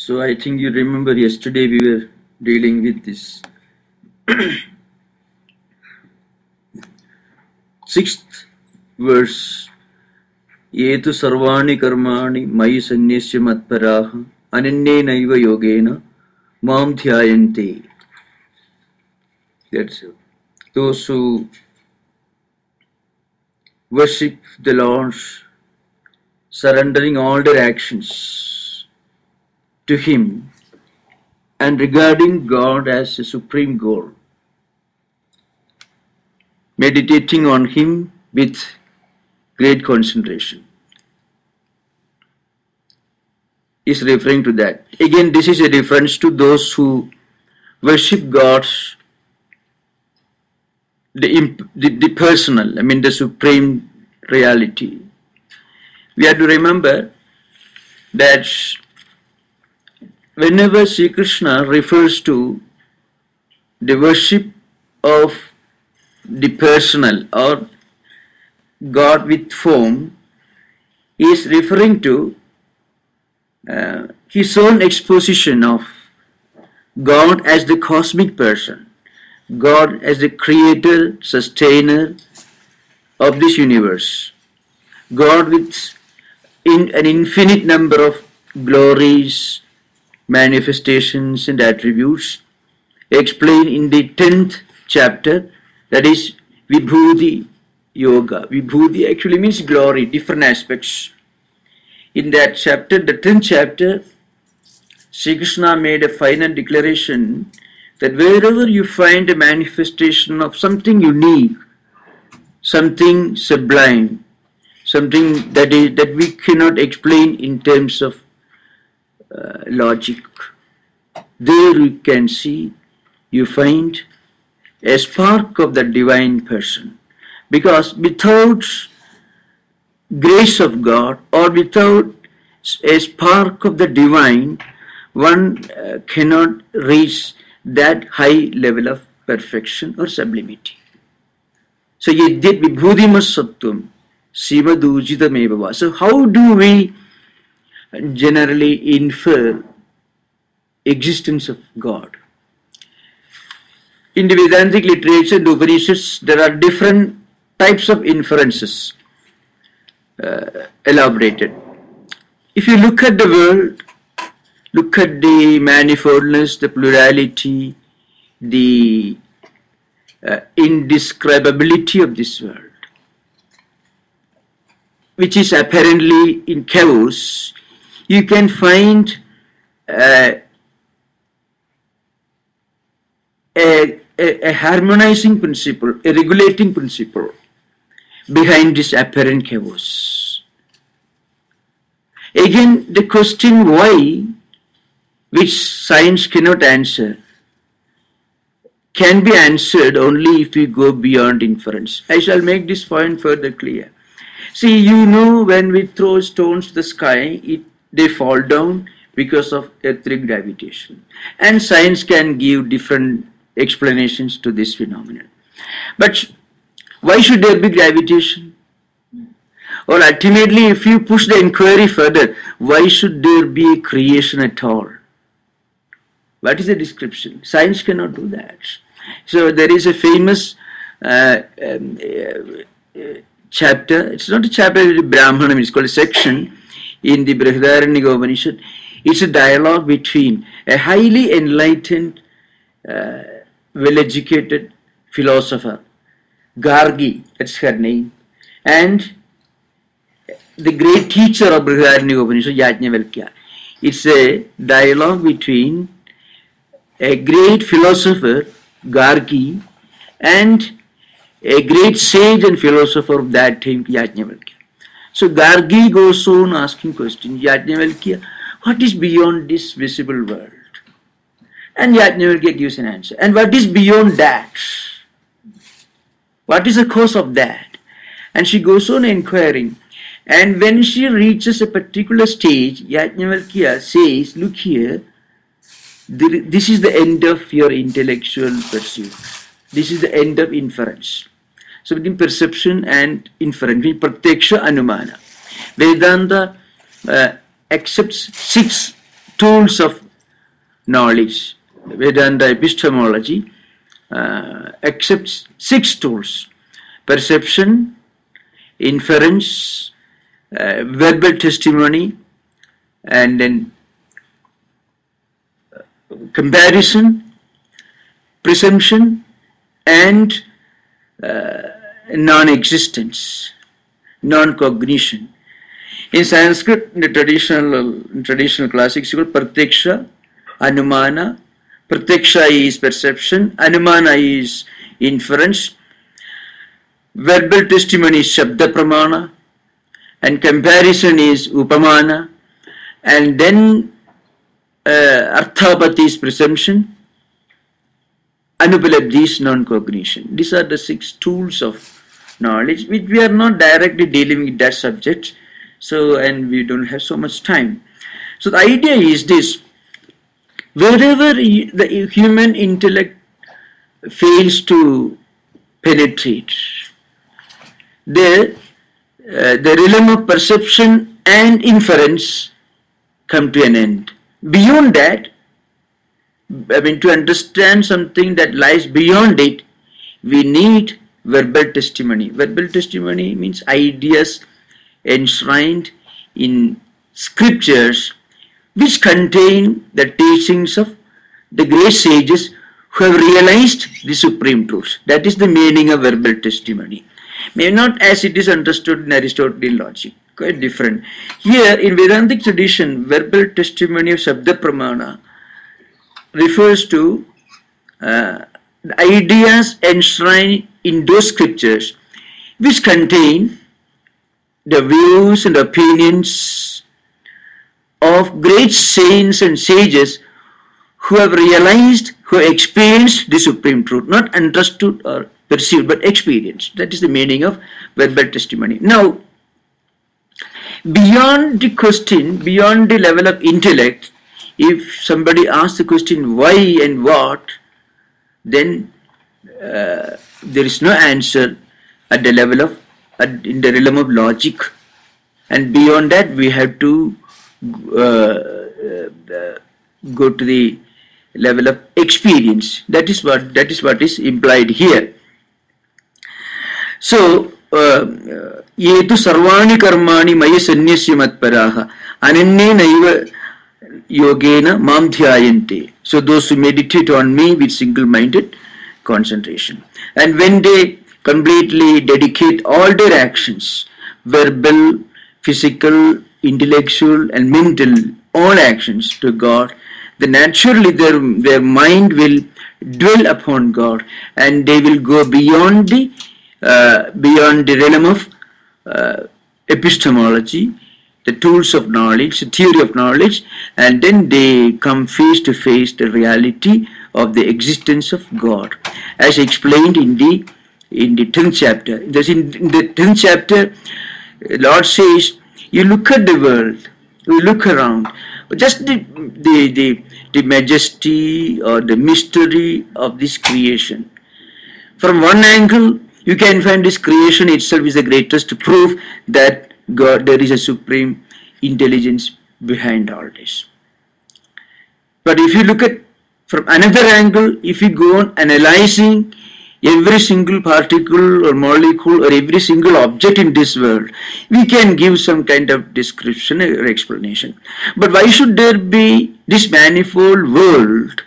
So I think you remember yesterday we were dealing with this sixth verse. Yetu sarvani karmani mayi sanyasya matparaha ananye naiva yogena mam dhyayante. That's it. Those who worship the Lord, surrendering all their actions to Him and regarding God as a supreme goal, meditating on Him with great concentration, is referring to that. Again, this is a reference to those who worship God, the personal, the supreme reality. We have to remember that whenever Sri Krishna refers to the worship of the personal or God with form, he is referring to his own exposition of God as the cosmic person, God as the creator, sustainer of this universe, God with an infinite number of glories, manifestations and attributes explained in the 10th chapter, that is Vibhuti Yoga. Vibhuti actually means glory, different aspects. In that chapter, the 10th chapter, Sri Krishna made a final declaration that wherever you find a manifestation of something unique, something sublime, something that we cannot explain in terms of logic, there you can see, you find a spark of the divine person. Because without grace of God or without a spark of the divine, one cannot reach that high level of perfection or sublimity. So yadyat vibhudimas sattvam sivadujitam evava. So how do we generally infer existence of God? In the Vedantic literature, the Upanishads, there are different types of inferences elaborated. If you look at the world, look at the manifoldness, the plurality, the indescribability of this world, which is apparently in chaos, you can find a harmonizing principle, a regulating principle behind this apparent chaos. Again, the question why, which science cannot answer, can be answered only if we go beyond inference. I shall make this point further clear. See, when we throw stones to the sky, they fall down because of earthly gravitation. And science can give different explanations to this phenomenon. But why should there be gravitation? Or ultimately, if you push the inquiry further, why should there be a creation at all? What is the description? Science cannot do that. So there is a famous chapter, it's not a chapter, it's a Brahmanam, it's called a section in the Brihadaranyaka Upanishad. It's a dialogue between a highly enlightened, well-educated philosopher, Gargi, that's her name, and the great teacher of Brihadaranyaka Upanishad, Yajnavalkya. It's a dialogue between a great philosopher, Gargi, and a great sage and philosopher of that time, Yajnavalkya. So Gargi goes on asking questions, Yajnavalkya, what is beyond this visible world? And Yajnavalkya gives an answer. And what is beyond that? What is the cause of that? And she goes on inquiring. And when she reaches a particular stage, Yajnavalkya says, look here, this is the end of your intellectual pursuit. This is the end of inference. So between perception and inference, between pratyaksha and anumana, Vedanta accepts 6 tools of knowledge. Vedanta epistemology accepts 6 tools: perception, inference, verbal testimony, and then comparison, presumption, and non-existence, non-cognition. In Sanskrit, in the traditional classics, you call pratyaksha, anumana. Pratyaksha is perception, anumana is inference, verbal testimony is shabda pramana, and comparison is upamana, and then arthapati is presumption, anupalabdhi is non-cognition. These are the 6 tools of knowledge, which we are not directly dealing with that subject, and we don't have so much time. So the idea is this: wherever the human intellect fails to penetrate, the realm of perception and inference come to an end. Beyond that, to understand something that lies beyond it, we need verbal testimony. Verbal testimony means ideas enshrined in scriptures which contain the teachings of the great sages who have realized the supreme truths. That is the meaning of verbal testimony. Maybe not as it is understood in Aristotelian logic, quite different. Here in Vedantic tradition, verbal testimony of Shabda Pramana refers to ideas enshrined in those scriptures which contain the views and opinions of great saints and sages who have realized, who have experienced the supreme truth, not understood or perceived, but experienced. That is the meaning of verbal testimony. Now, beyond the question, beyond the level of intellect, if somebody asks the question why and what, then there is no answer at the level of, in the realm of logic, and beyond that we have to go to the level of experience. That is what is implied here. So, yetu sarvani karmani maya sanyasya matparaha ananye naiva yogena mam dhyayante. So those who meditate on me with single-minded concentration, and when they completely dedicate all their actions, verbal, physical, intellectual, and mental, all actions to God, then naturally their mind will dwell upon God, and they will go beyond the realm of epistemology, the tools of knowledge, the theory of knowledge, and then they come face to face the reality of the existence of God, as explained in the 10th chapter. In the 10th chapter, Lord says, you look at the world, you look around, just the majesty or the mystery of this creation. From one angle, you can find this creation itself is the greatest proof that God, there is a supreme intelligence behind all this. But if you look at from another angle, if you go on analyzing every single particle or molecule or every single object in this world, we can give some kind of description or explanation. But why should there be this manifold world?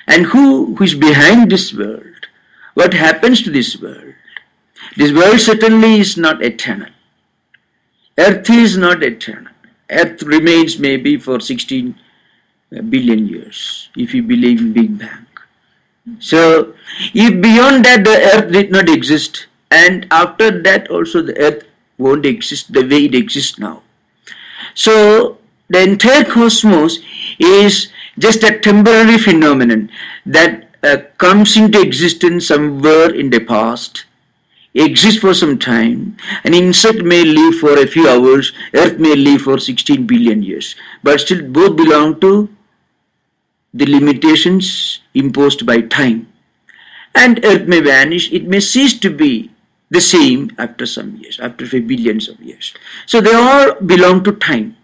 And who is behind this world? What happens to this world? This world certainly is not eternal. Earth is not eternal. Earth remains maybe for 16 billion years, if you believe in Big Bang. So, if beyond that the earth did not exist, and after that also the earth won't exist the way it exists now. So, the entire cosmos is just a temporary phenomenon that comes into existence somewhere in the past, exists for some time, an insect may live for a few hours, earth may live for 16 billion years, but still both belong to the limitations imposed by time. And earth may vanish, it may cease to be the same after some years, after billions of years. So they all belong to time.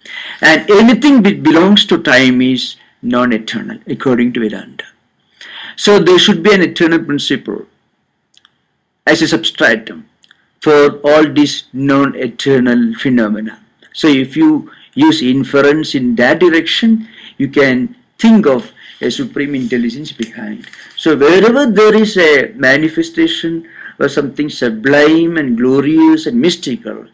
And anything that belongs to time is non-eternal, according to Vedanta. So there should be an eternal principle as a substratum for all these non-eternal phenomena. So if you use inference in that direction, you can think of a supreme intelligence behind. So wherever there is a manifestation or something sublime and glorious and mystical,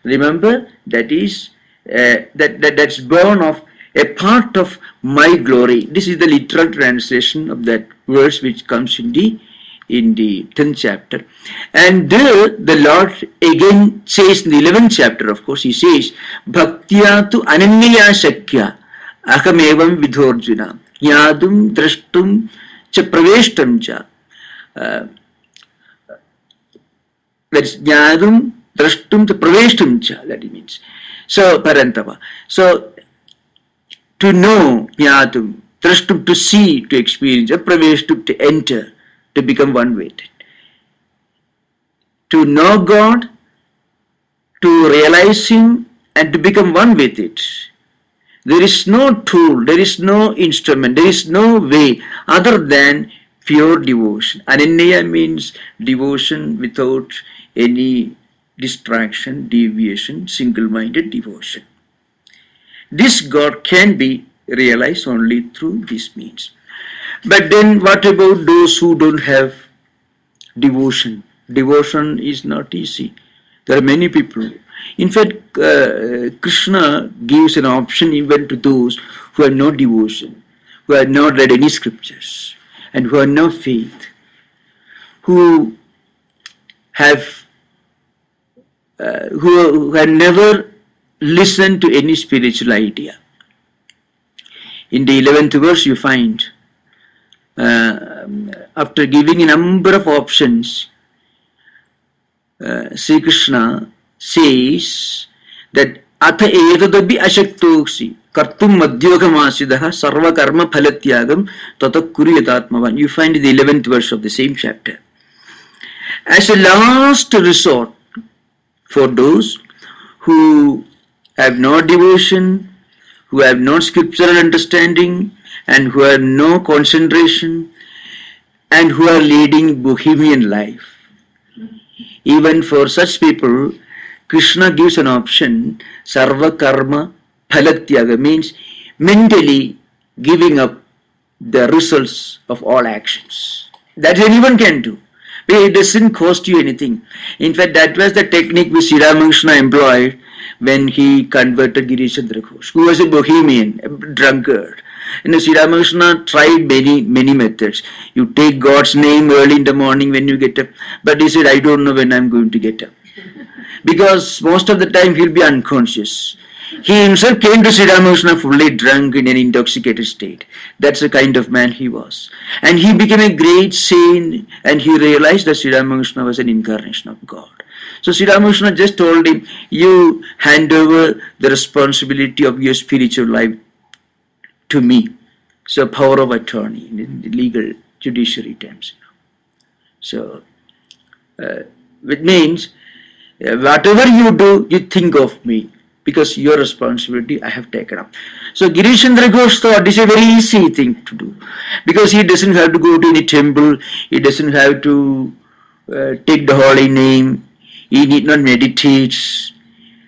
remember that is that's born of a part of my glory. This is the literal translation of that verse which comes in the 10th chapter. And there the Lord again says in the 11th chapter, of course, he says, Bhaktya tu ananyaya shakya aham evam vidhorjuna yadum drashtum cha praveshtam cha. That is jnadum drashtum cha praveshtam cha, that it means. So parantava. So to know, jnadum, drashtum, to see, to experience, praveshtam, to enter, to become one with it. To know God, to realize Him, and to become one with it. There is no tool, there is no instrument, there is no way other than pure devotion. Ananya means devotion without any distraction, deviation, single-minded devotion. This God can be realized only through this means. But then what about those who don't have devotion? Devotion is not easy. There are many people. In fact, Krishna gives an option even to those who have no devotion, who have not read any scriptures, and who have no faith, who have never listened to any spiritual idea. In the 11th verse you find, after giving a number of options, Sri Krishna says that Atha etadabi ashaktoksi kartum madhyogamasidha sarva karma phalatyagam tata kuryatatmavan. You find in the 11th verse of the same chapter. As a last resort for those who have no devotion, who have no scriptural understanding, and who have no concentration, and who are leading bohemian life. Even for such people, Krishna gives an option, sarva karma phalatyaga, means mentally giving up the results of all actions. That anyone can do. It doesn't cost you anything. In fact, that was the technique which Sri Ramakrishna employed when he converted Girichandra Ghosh, who was a bohemian, a drunkard. And Sri Ramakrishna tried many methods. You take God's name early in the morning when you get up. But he said, I don't know when I'm going to get up. Because most of the time he'll be unconscious. He himself came to Sri Ramakrishna fully drunk in an intoxicated state. That's the kind of man he was. And he became a great saint, and he realized that Sri Ramakrishna was an incarnation of God. So Sri Ramakrishna just told him, you hand over the responsibility of your spiritual life to me. So power of attorney in the legal judiciary terms. So it means whatever you do, you think of me, because your responsibility I have taken up. So Girichandra Ghosh thought this is a very easy thing to do, because he doesn't have to go to any temple, he doesn't have to take the holy name, he need not meditate,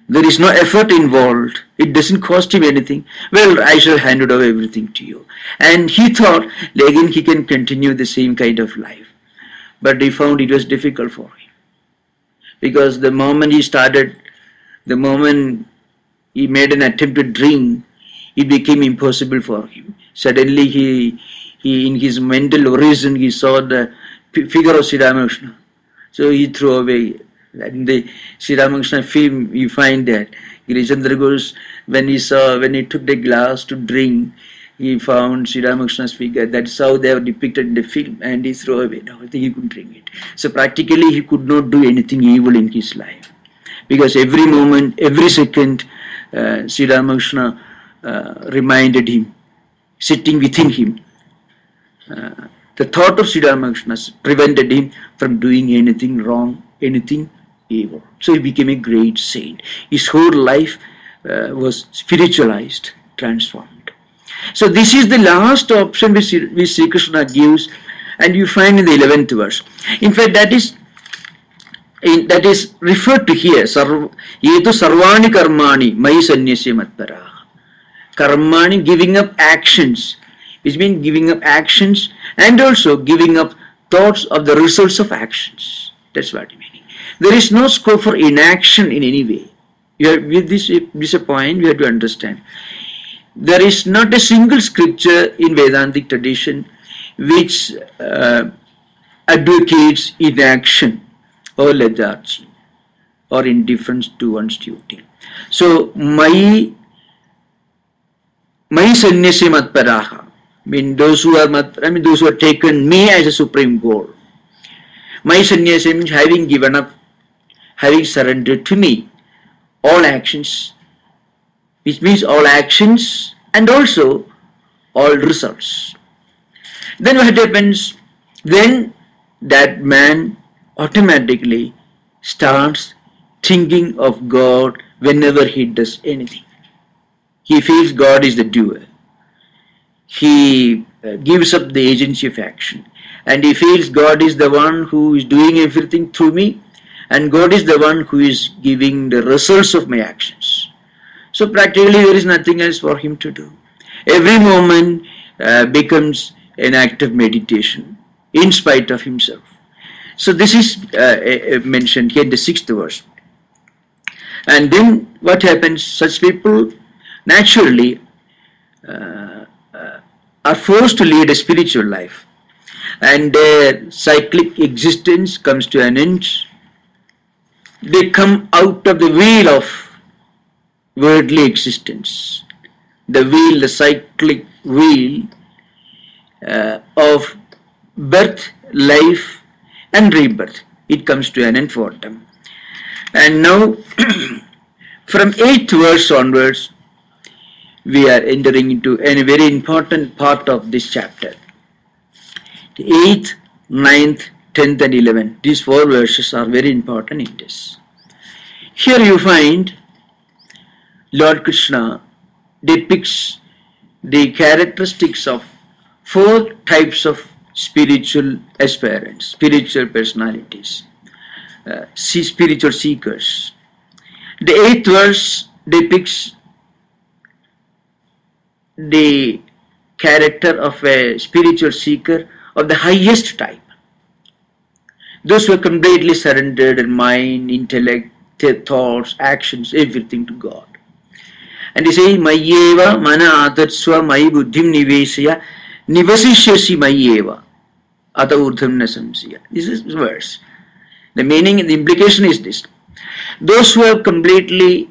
there is no effort involved, it doesn't cost him anything. Well, I shall hand over everything to you. And he thought again he can continue the same kind of life. But he found it was difficult for him, because the moment he made an attempt to drink, it became impossible for him. Suddenly he in his mental horizon, he saw the figure of Sri Ramakrishna. So he threw away. In the Sri Ramakrishna film, you find that Girichandra Ghosh, when he took the glass to drink, he found Sri Ramakrishna's figure. That's how they are depicted in the film, and he threw away. I think he couldn't drink it. So practically he could not do anything evil in his life, because every moment, every second, Sri Ramakrishna reminded him, sitting within him. The thought of Sri Ramakrishna prevented him from doing anything wrong anything evil. So he became a great saint. His whole life was spiritualized, transformed. So this is the last option which Sri Krishna gives, and you find in the 11th verse. In fact, that is referred to here. Yetu sarvani karmani mai sanyasya matparaha. Karmani, giving up actions, which means giving up actions and also giving up thoughts of the results of actions. That's what I mean. There is no scope for inaction in any way. With this is a point we have to understand. There is not a single scripture in Vedantic tradition which advocates inaction or lethargy or indifference to one's duty. So, my sannyasi matparaha, those who have taken me as a supreme goal. My sannyasi means having given up, having surrendered to me all actions, which means all actions and also all results. Then what happens? Then that man automatically starts thinking of God whenever he does anything. He feels God is the doer. He gives up the agency of action, and he feels God is the one who is doing everything through me, and God is the one who is giving the results of my actions. So practically there is nothing else for him to do. Every moment becomes an act of meditation in spite of himself. So this is mentioned here in the 6th verse. And then what happens? Such people naturally are forced to lead a spiritual life, and their cyclic existence comes to an end. They come out of the wheel of worldly existence, the cyclic wheel of birth, life and rebirth. It comes to an end for them. And now from 8th verse onwards, we are entering into a very important part of this chapter. The 8th, 9th, 10th and 11th. These 4 verses are very important in this. Here you find Lord Krishna depicts the characteristics of 4 types of spiritual aspirants, spiritual personalities, spiritual seekers. The 8th verse depicts the character of a spiritual seeker of the highest type. Those who are completely surrendered in mind, intellect, their thoughts, actions, everything to God. And he says, Mayeva mana atatsva mai buddhim nivesaya nivasishyasi mayeva ata urdham na samsaya. This is the verse. The meaning and the implication is this. Those who have completely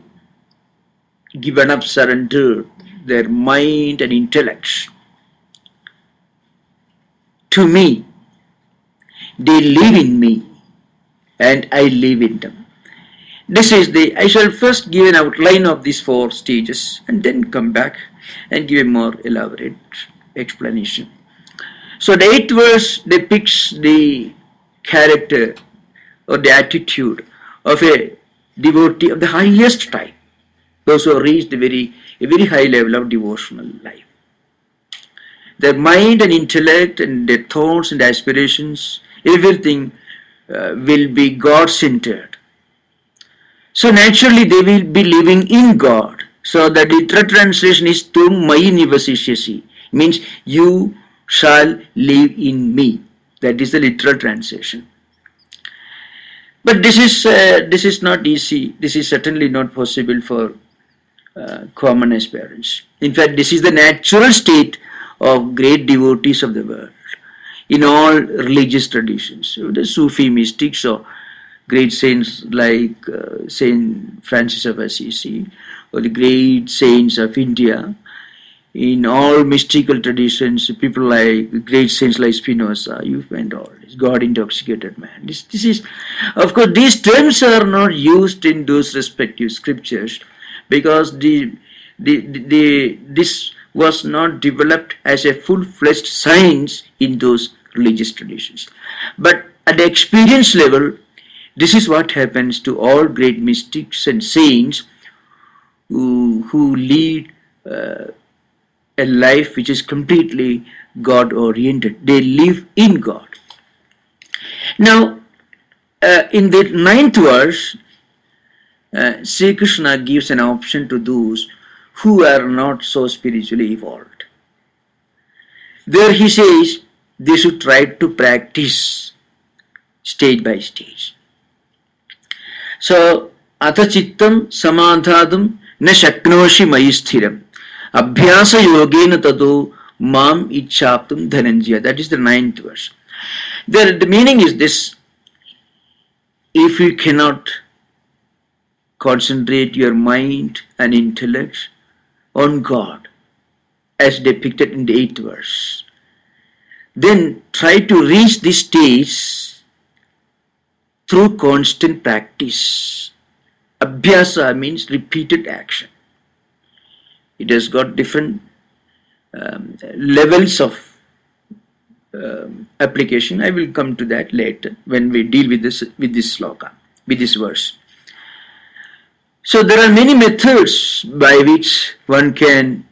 given up, surrendered their mind and intellect to me, they live in me and I live in them. This is I shall first give an outline of these 4 stages and then come back and give a more elaborate explanation. So the 8th verse depicts the character or the attitude of a devotee of the highest type, those who have reached a very high level of devotional life. Their mind and intellect and their thoughts and aspirations, everything will be God-centered. So naturally they will be living in God. So the literal translation is Tum Mayi Nivasishyasi, means you shall live in me. That is the literal translation. But this is not easy. This is certainly not possible for common aspirants. In fact, this is the natural state of great devotees of the world in all religious traditions. So the Sufi mystics or great saints like Saint Francis of Assisi or the great saints of India, in all mystical traditions, people like great saints like Spinoza, you find all this God intoxicated man. This is, of course, these terms are not used in those respective scriptures because this was not developed as a full-fledged science in those religious traditions. But at the experience level, This is what happens to all great mystics and saints who lead a life which is completely God-oriented. They live in God. Now, in the 9th verse, Sri Krishna gives an option to those who are not so spiritually evolved. There he says they should try to practice stage by stage. So, atachittam samadhadam na shaknoshi mayisthiram abhyasa yogena tato mam ichchaptum dhananjaya. That is the 9th verse. The meaning is this: if you cannot concentrate your mind and intellect on God as depicted in the 8th verse, then try to reach this stage through constant practice. Abhyasa means repeated action. It has got different levels of application. I will come to that later when we deal with this sloka, with this verse. So there are many methods by which one can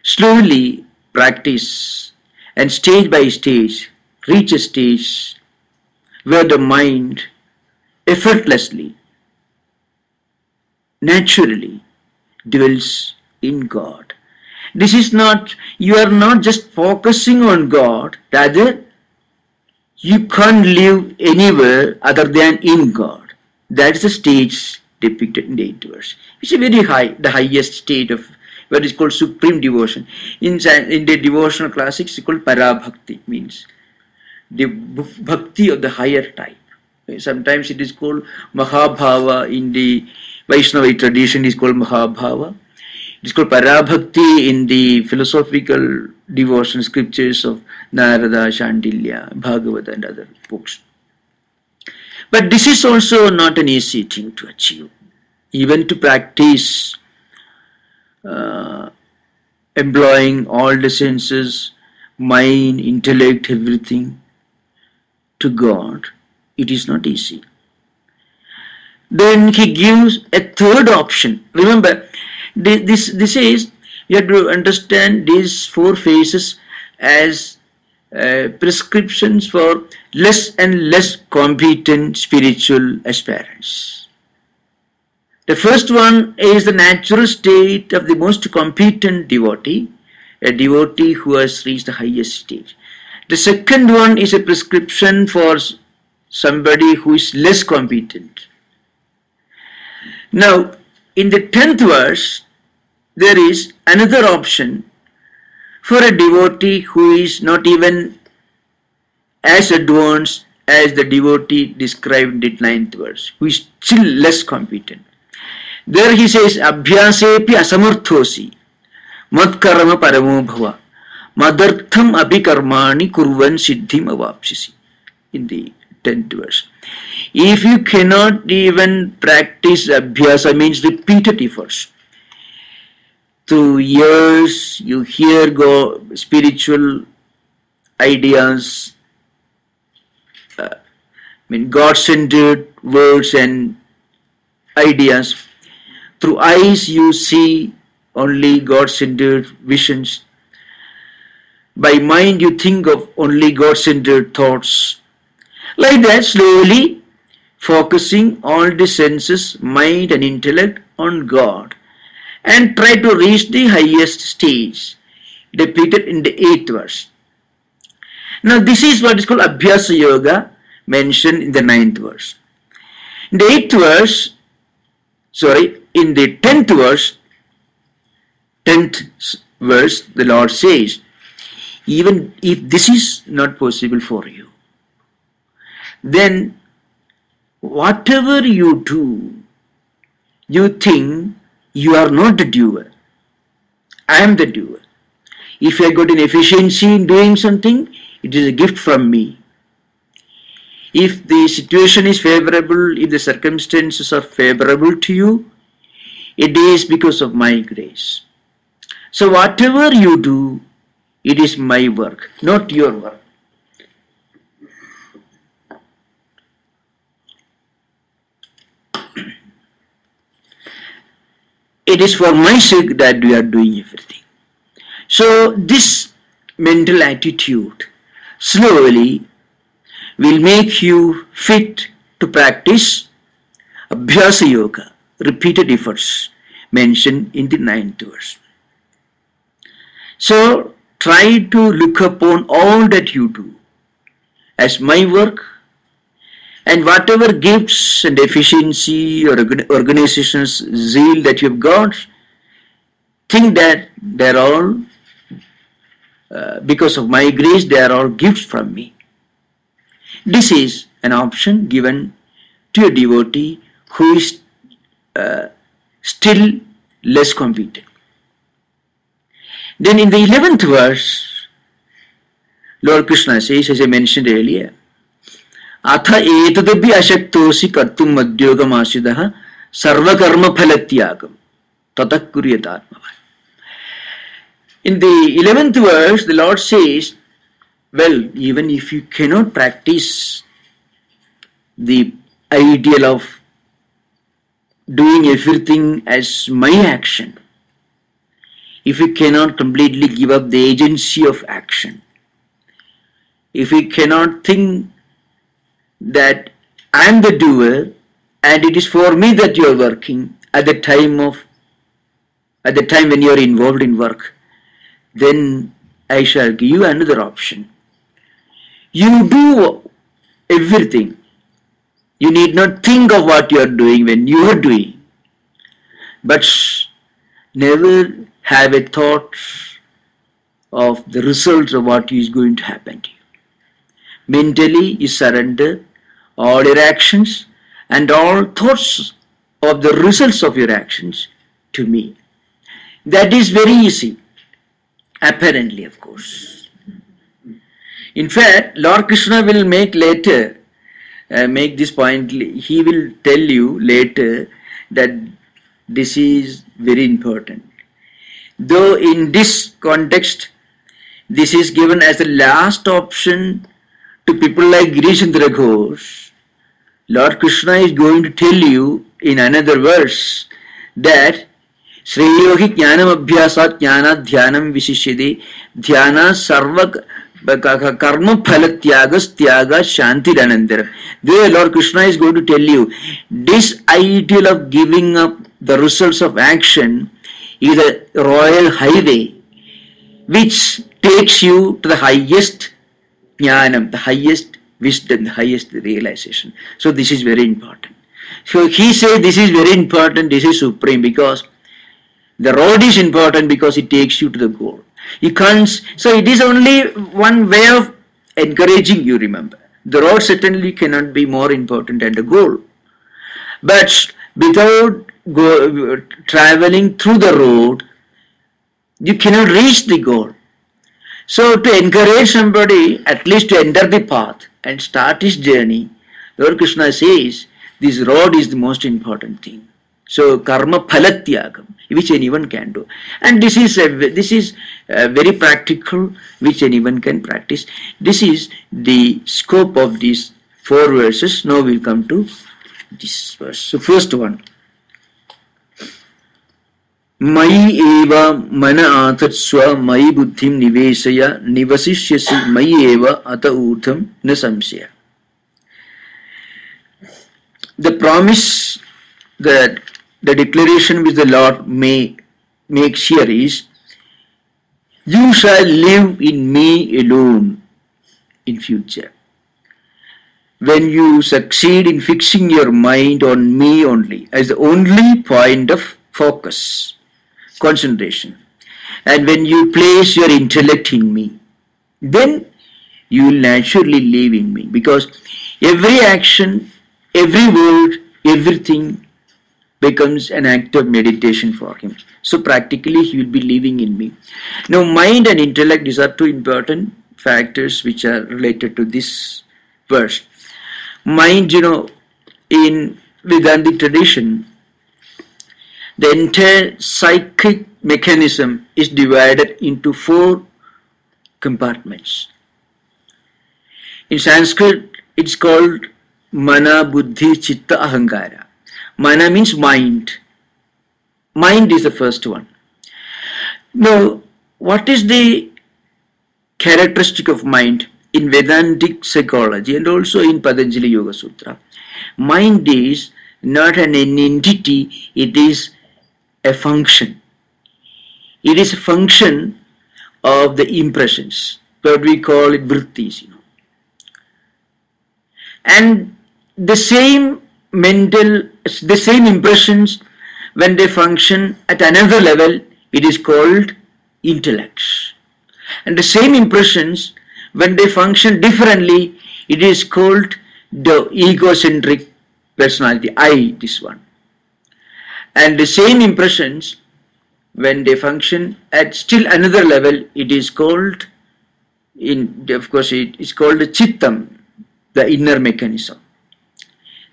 slowly practice and stage by stage reach a stage where the mind effortlessly, naturally dwells in God. This is not, you are not just focusing on God, rather you can't live anywhere other than in God. That is the stage depicted in the 8th verse. It's a very high, the highest state of what is called supreme devotion. In the devotional classics, it's called parabhakti, means the bhakti of the higher type. Sometimes it is called mahabhava. In the Vaishnava tradition, it is called mahabhava. It is called parabhakti in the philosophical devotion scriptures of Narada, Shandilya, Bhagavata and other books. But this is also not an easy thing to achieve. Even to practice employing all the senses, mind, intellect, everything to God, it is not easy. Then he gives a third option. Remember, this is, you have to understand these 4 phases as prescriptions for less and less competent spiritual aspirants. The first one is the natural state of the most competent devotee, a devotee who has reached the highest stage. The second one is a prescription for somebody who is less competent. Now, in the 10th verse, there is another option for a devotee who is not even as advanced as the devotee described in the 9th verse, who is still less competent. There he says, Abhyasepi asamarthosi, matkarama paramo bhava, madartham abhikarmani kurvan siddhim avapsisi. In the 10th verse. If you cannot even practice abhyasa, means repeated efforts, through years you hear spiritual ideas, God-centered words and ideas. Through eyes you see only God-centered visions. By mind you think of only God-centered thoughts. Like that, slowly focusing all the senses, mind and intellect on God, and try to reach the highest stage depicted in the 8th verse. Now this is what is called Abhyasa Yoga, mentioned in the 9th verse. In the 8th verse, in the 10th verse, the Lord says, even if this is not possible for you, then whatever you do, you think you are not the doer. I am the doer. If I got an efficiency in doing something, it is a gift from me. If the situation is favorable, if the circumstances are favorable to you, it is because of my grace. So whatever you do, it is my work, not your work. it is for my sake that we are doing everything. So this mental attitude slowly will make you fit to practice Abhyasa Yoga, repeated efforts mentioned in the 9th verse. So try to look upon all that you do as my work, and whatever gifts and efficiency or organization's zeal that you've got, think that they're all, because of my grace, they are all gifts from me. This is an option given to a devotee who is still less competent. Then in the 11th verse, Lord Krishna says, as I mentioned earlier, Atha etadabhi ashaktosi kartum madhyogam asidaha sarva karma phalatyagam tatak kuryatatmava. In the 11th verse, the Lord says, well, even if you cannot practice the ideal of doing everything as my action, if you cannot completely give up the agency of action, if you cannot think that I am the doer and it is for me that you are working at the time when you are involved in work, then I shall give you another option. You do everything. You need not think of what you are doing when you are doing, but never have a thought of the results of what is going to happen to you. Mentally, you surrender all your actions and all thoughts of the results of your actions to me. That is very easy, apparently, of course. In fact, Lord Krishna will make this point, he will tell you later that this is very important. Though in this context, this is given as the last option to people like Girishchandra Ghosh, Lord Krishna is going to tell you in another verse that Shreyohi jnanam abhyasat jnana dhyanam vishishyade dhyana sarva karma phalatyagas tyaga shantiranandaram. There Lord Krishna is going to tell you this ideal of giving up the results of action is a royal highway which takes you to the highest jnanam, the highest wisdom, the highest realization. So this is very important. So he said this is very important, this is supreme, because the road is important because it takes you to the goal. You can't, so it is only one way of encouraging you, remember. The road certainly cannot be more important than the goal. But without traveling through the road, you cannot reach the goal. So to encourage somebody at least to enter the path and start his journey, Lord Krishna says this road is the most important thing. So karma phalatyagam, which anyone can do, and this is very practical, which anyone can practice. This is the scope of these 4 verses. Now we'll come to this verse. So first one. Mayi eva mana atatsva mayi buddhim nivesaya nivasishyasi mayi eva ata urdham na samsya. The promise, that the declaration which the Lord makes here is, you shall live in me alone in future. When you succeed in fixing your mind on me only as the only point of focus, concentration, and when you place your intellect in me, then you will naturally live in me, because every action, every word, everything becomes an act of meditation for him. So practically he will be living in me. Now mind and intellect, these are 2 important factors which are related to this verse. Mind, in Vedantic tradition, the entire psychic mechanism is divided into 4 compartments. In Sanskrit, it's called Mana, Buddhi, Chitta, Ahankara. Mana means mind. Mind is the first one. Now, what is the characteristic of mind in Vedantic psychology and also in Patanjali Yoga Sutra? Mind is not an entity, it is a function. It is a function of the impressions, what we call it vrittis, And the same impressions, when they function at another level, it is called intellects. And the same impressions, when they function differently, it is called the egocentric personality, I, this one. And the same impressions, when they function at still another level, it is called, of course, it is called the chittam, the inner mechanism,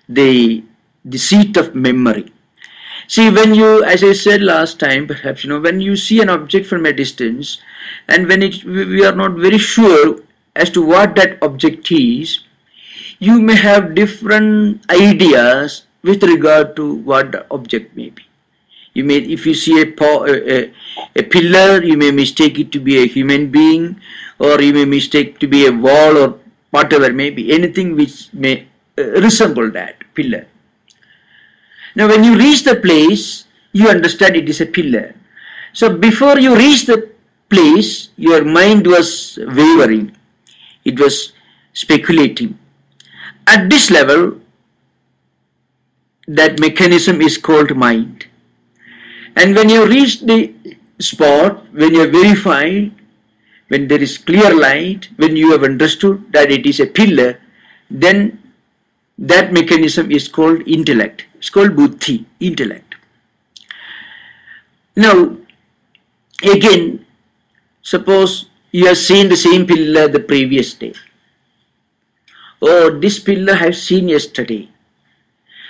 the seat of memory. See, when you, as I said last time, perhaps, when you see an object from a distance, and when we are not very sure as to what that object is, you may have different ideas with regard to what the object may be. You may, if you see a pillar, you may mistake it to be a human being, or you may mistake to be a wall, or whatever may be, anything which may resemble that pillar. Now, when you reach the place, you understand it is a pillar. So, before you reach the place, your mind was wavering. It was speculating. At this level, that mechanism is called mind. And when you reach the spot, when you are verified, when there is clear light, when you have understood that it is a pillar, then that mechanism is called intellect. It's called buddhi, intellect. Now, again, suppose you have seen the same pillar the previous day. Oh, this pillar I have seen yesterday.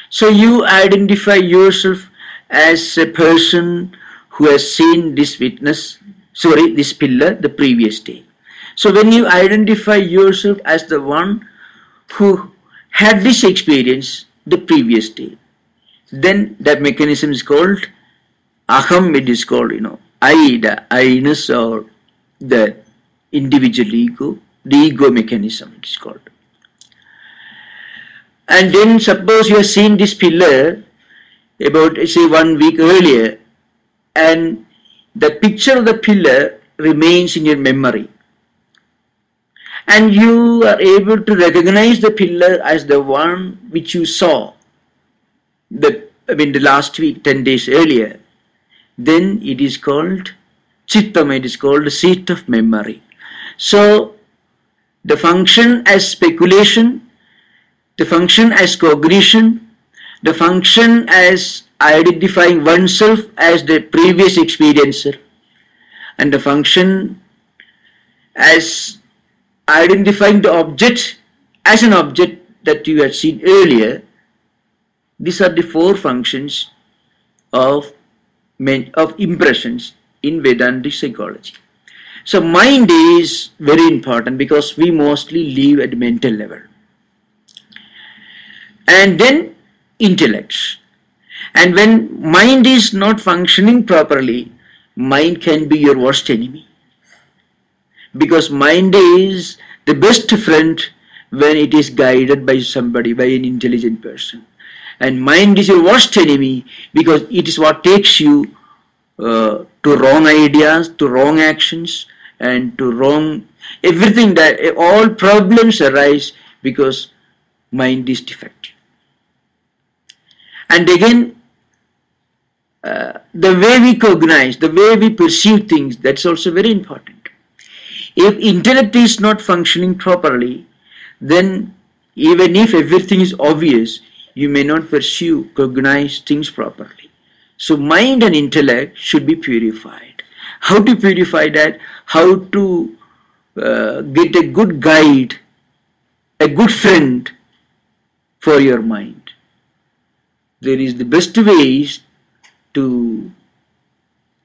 So you identify yourself as a person who has seen this this pillar the previous day. So when you identify yourself as the one who had this experience the previous day, then that mechanism is called aham. It is called, I, the I-ness, or the individual ego, the ego mechanism it is called. And then suppose you have seen this pillar about, say, 1 week earlier, and the picture of the pillar remains in your memory, and you are able to recognize the pillar as the one which you saw the last week, 10 days earlier, then it is called chittam, it is called the seat of memory. So the function as speculation, the function as cognition, the function as identifying oneself as the previous experiencer, and the function as identifying the object as an object that you had seen earlier. These are the 4 functions of impressions in Vedantic psychology. So mind is very important because we mostly live at mental level. And then intellects. And when mind is not functioning properly, mind can be your worst enemy. Because mind is the best friend when it is guided by somebody, by an intelligent person. And mind is your worst enemy because it is what takes you to wrong ideas, to wrong actions, and to wrong everything. That all problems arise because mind is defective. And again, the way we cognize, the way we perceive things, that's also very important. If intellect is not functioning properly, then even if everything is obvious, you may not cognize things properly. So mind and intellect should be purified. How to purify that? How to get a good guide, a good friend for your mind? There is the best ways to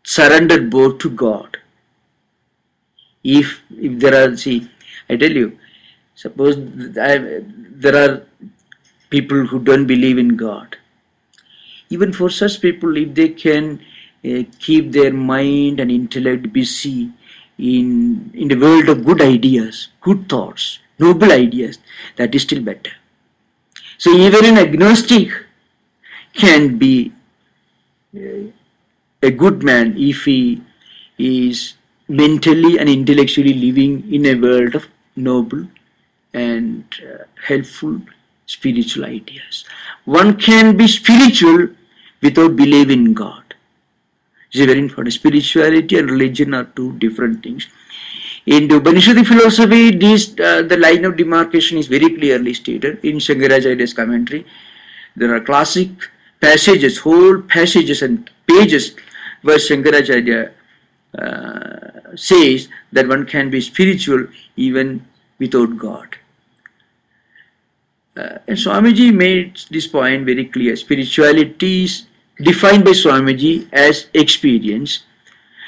surrender both to God. If there are, I tell you, suppose there are people who don't believe in God. Even for such people, if they can keep their mind and intellect busy in the world of good ideas, good thoughts, noble ideas, that is still better. So even an agnostic can be a good man if he is mentally and intellectually living in a world of noble and helpful spiritual ideas. One can be spiritual without believing in God. It's very important. Spirituality and religion are two different things. In the Upanishadic philosophy, the line of demarcation is very clearly stated in Shankaracharya's commentary. There are classic passages, whole passages and pages where Shankaracharya says that one can be spiritual even without God. And Swamiji made this point very clear. Spirituality is defined by Swamiji as experience.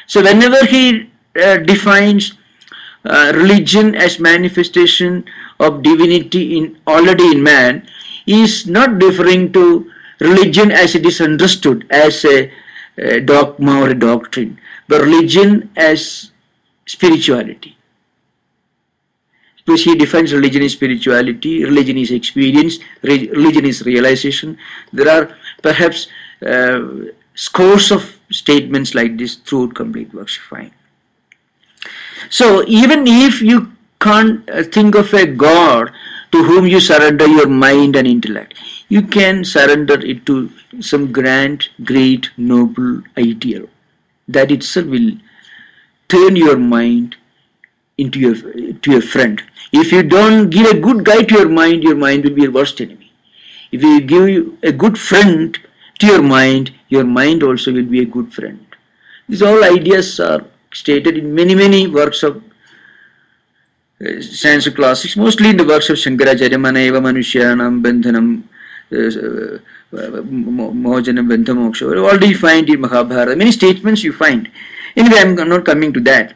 So whenever he defines religion as manifestation of divinity already in man, he is not referring to religion as it is understood as a dogma or a doctrine, but religion as spirituality. Because he defines religion as spirituality, religion is experience, religion is realization. There are perhaps scores of statements like this throughout complete works you find. So even if you can't think of a God to whom you surrender your mind and intellect, you can surrender it to some grand, great, noble ideal. That itself will turn your mind into your friend. If you don't give a good guide to your mind will be your worst enemy. If you give a good friend to your mind also will be a good friend. These all ideas are stated in many works of Sanskrit classics, mostly in the works of Shankaracharya, Manaiva Manushyanam Bandhanam Mojanam Bandhamoksha. Already you find in Mahabharata, many statements you find. Anyway, I am not coming to that.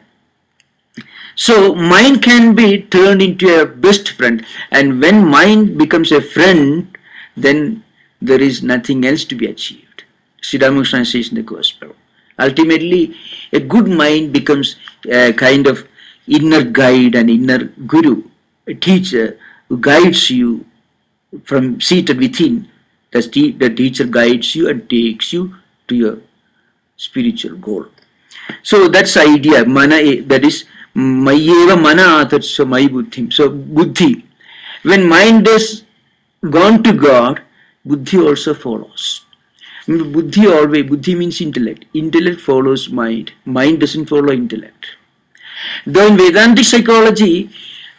So mind can be turned into a best friend, and when mind becomes a friend, then there is nothing else to be achieved. Sri Ramakrishna says in the Gospel. Ultimately, a good mind becomes a kind of inner guide and inner guru, a teacher who guides you from seated within. The teacher guides you and takes you to your spiritual goal. So that's the idea. Mana, that is Mayeva Mana Atatsa Mai Buddhim. So Buddhi. When mind is gone to God, Buddhi also follows. Buddhi means intellect. Intellect follows mind. Mind doesn't follow intellect. Though in Vedantic psychology,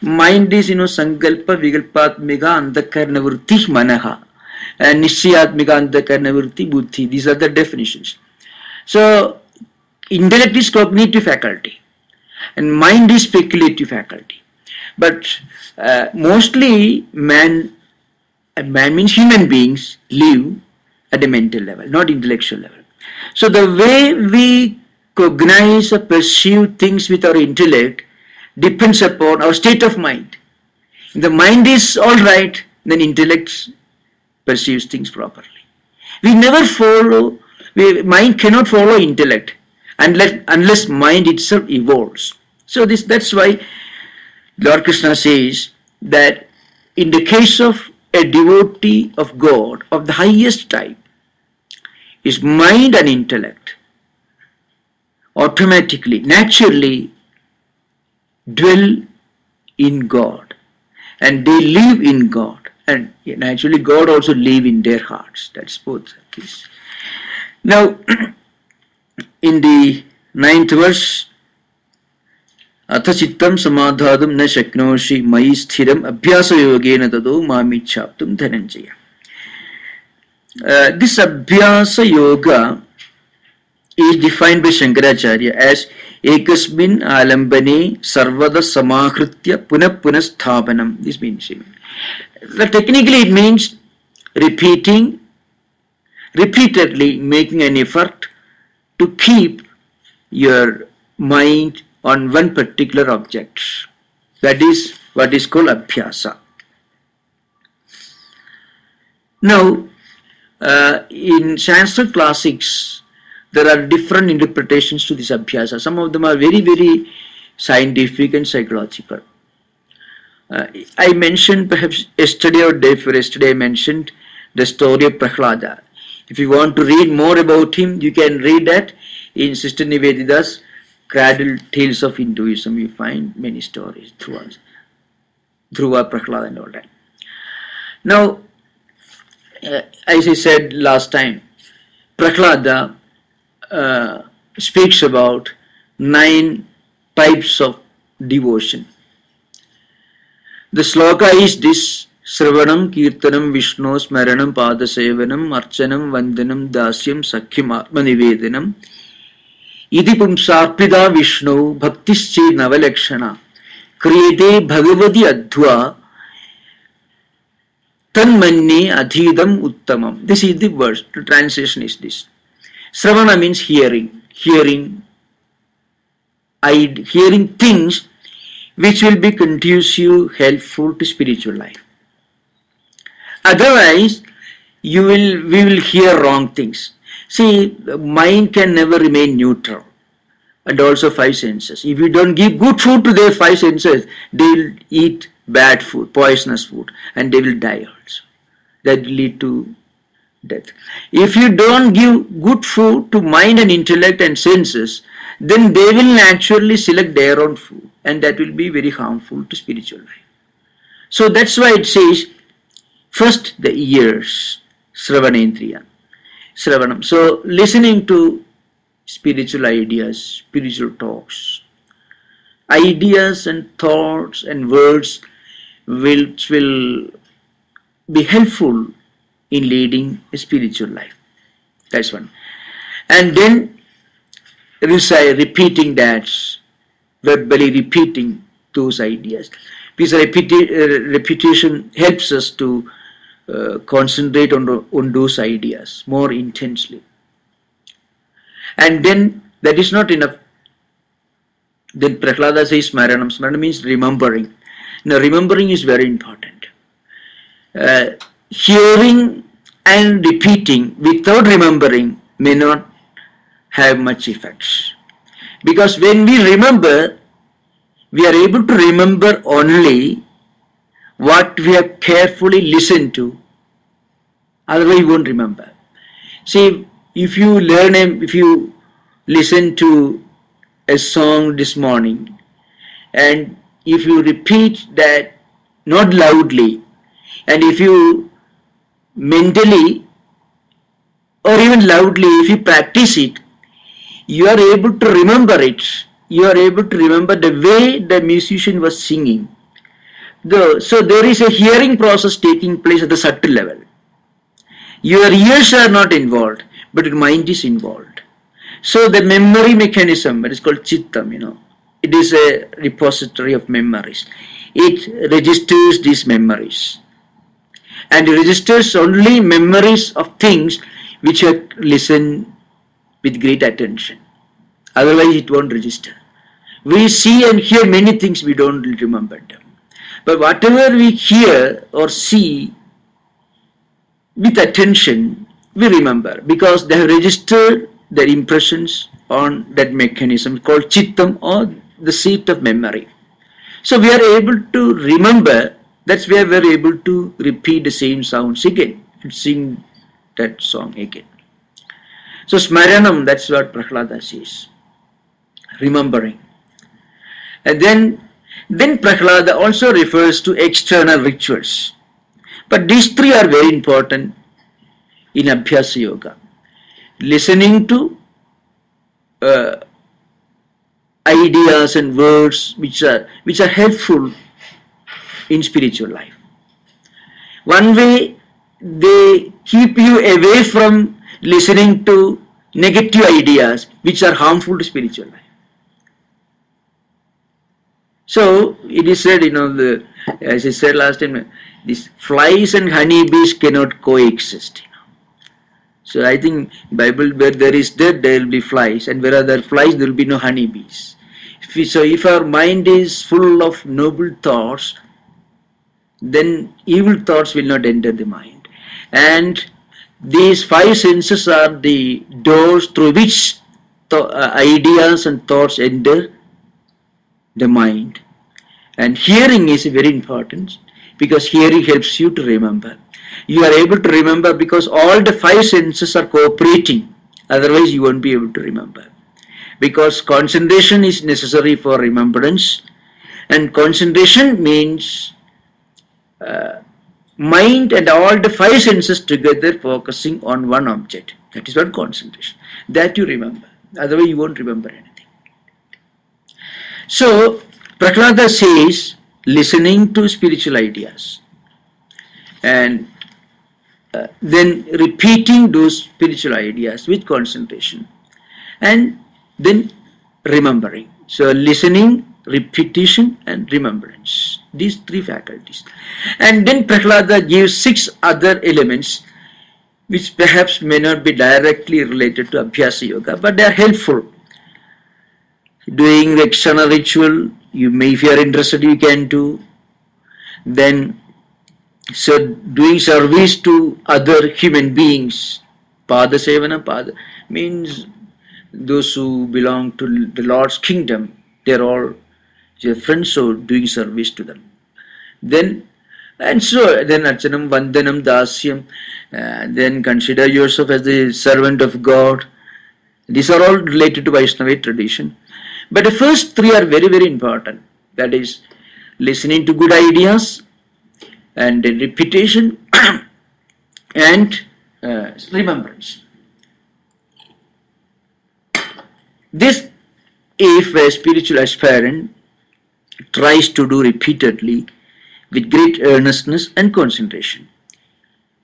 mind is, Sankalpa, Vikalpatmika, Antakarna Vritti, Manaha, and Nishchayatmika, Antakarna Vritti, Buddhi. These are the definitions. So, intellect is cognitive faculty, and mind is speculative faculty. But mostly, man means human beings live at a mental level, not intellectual level. So the way we cognize or perceive things with our intellect depends upon our state of mind. If the mind is alright, then intellect perceives things properly. Mind cannot follow intellect unless mind itself evolves. So that's why Lord Krishna says that in the case of a devotee of God of the highest type, his mind and intellect automatically, naturally dwell in God, and they live in God, and naturally God also live in their hearts. That's both the case. Now, in the 9th verse, Atha chittam samadhadam na shaknoshi mai sthiram abhyasa yogena tado mamichhaptum dhananjaya. This abhyasa yoga is defined by Shankaracharya as ekasmin alambane sarvada samahritya punah sthapanam. This means, technically it means repeatedly making an effort to keep your mind on one particular object. That is what is called abhyasa. Now, in Sanskrit classics, there are different interpretations to this abhyasa. Some of them are very, very scientific and psychological. I mentioned perhaps yesterday or day before yesterday, I mentioned the story of Prahlada. If you want to read more about him, you can read that in Sister Nivedita's Cradle Tales of Hinduism. You find many stories throughout Prahlada and all that. Now, as I said last time, Prahlada speaks about 9 types of devotion. The sloka is this: Sravanam, Kirtanam, Vishnu, Smaranam, Padasevanam, Archanam, Vandanam, Dasyam, Sakhyam, Atmanivedanam. Iti Pumsarpida Vishnu, Bhaktische Navalakshana, Kriyate Bhagavati Adhva, Tanmanne Adhidam Uttamam. This is the verse. The translation is this. Sravana means hearing. Hearing things which will be conducive, helpful to spiritual life. Otherwise, we will hear wrong things. See, the mind can never remain neutral, and also 5 senses. If you don't give good food to their 5 senses, they will eat bad food, poisonous food, and they will die also. That will lead to death. If you don't give good food to mind and intellect and senses, then they will naturally select their own food, and that will be very harmful to spiritual life. So that's why it says, first the ears, Sravanendriya, Sravanam. So listening to spiritual ideas, spiritual talks, ideas and thoughts and words which will be helpful in leading a spiritual life. That's one. And then repeating that, verbally repeating those ideas. Because repetition helps us to concentrate on those ideas more intensely. And then that is not enough. Then Prahlada says Smaranam. Smaranam means remembering. Now remembering is very important. Hearing and repeating without remembering may not have much effects. Because when we remember, we are able to remember only what we have carefully listened to. Otherwise we won't remember. See, if you listen to a song this morning, and if you repeat that not loudly, and if you mentally or even loudly, if you practice it, you are able to remember it. You are able to remember the way the musician was singing. So there is a hearing process taking place at the subtle level. Your ears are not involved, but your mind is involved. So the memory mechanism, it is called chittam, it is a repository of memories. It registers these memories. And it registers only memories of things which you listen with great attention. Otherwise it won't register. We see and hear many things, we don't remember them. But whatever we hear or see with attention, we remember, because they have registered their impressions on that mechanism called chittam, or the seat of memory. So we are able to remember. That's where we are able to repeat the same sounds again and sing that song again. So Smaranam, that's what Prahlada says. Remembering. And then Prahlada also refers to external rituals. But these 3 are very important in Abhyasa Yoga. Listening to ideas and words which are helpful in spiritual life. One way they keep you away from listening to negative ideas which are harmful to spiritual life. So it is said, as I said last time, these flies and honeybees cannot coexist. So I think Bible, where there is death, there will be flies, and where there are flies, there will be no honeybees. So if our mind is full of noble thoughts, then evil thoughts will not enter the mind. And These five senses are the doors through which ideas and thoughts enter the mind. And hearing is very important, because hearing helps you to remember. You are able to remember because all the five senses are cooperating. Otherwise, you won't be able to remember. Because concentration is necessary for remembrance, and concentration means mind and all the five senses together focusing on one object. That is what concentration. That you remember. Otherwise, you won't remember anything. So, Prahlada says, listening to spiritual ideas and then repeating those spiritual ideas with concentration and then remembering. So, listening, repetition and remembrance. These three faculties. And then Prahlada gives 6 other elements which perhaps may not be directly related to Abhyasa Yoga, but they are helpful. Doing the external ritual, if you are interested, you can do. Then, so doing service to other human beings, Pada Sevana, means those who belong to the Lord's kingdom, they are all your friends, so doing service to them. Then Archanam, Vandanam, Dasyam, then consider yourself as the servant of God. These are all related to Vaishnava tradition. But the first 3 are very, very important. That is, listening to good ideas, and then repetition, and remembrance. This, if a spiritual aspirant tries to do repeatedly with great earnestness and concentration,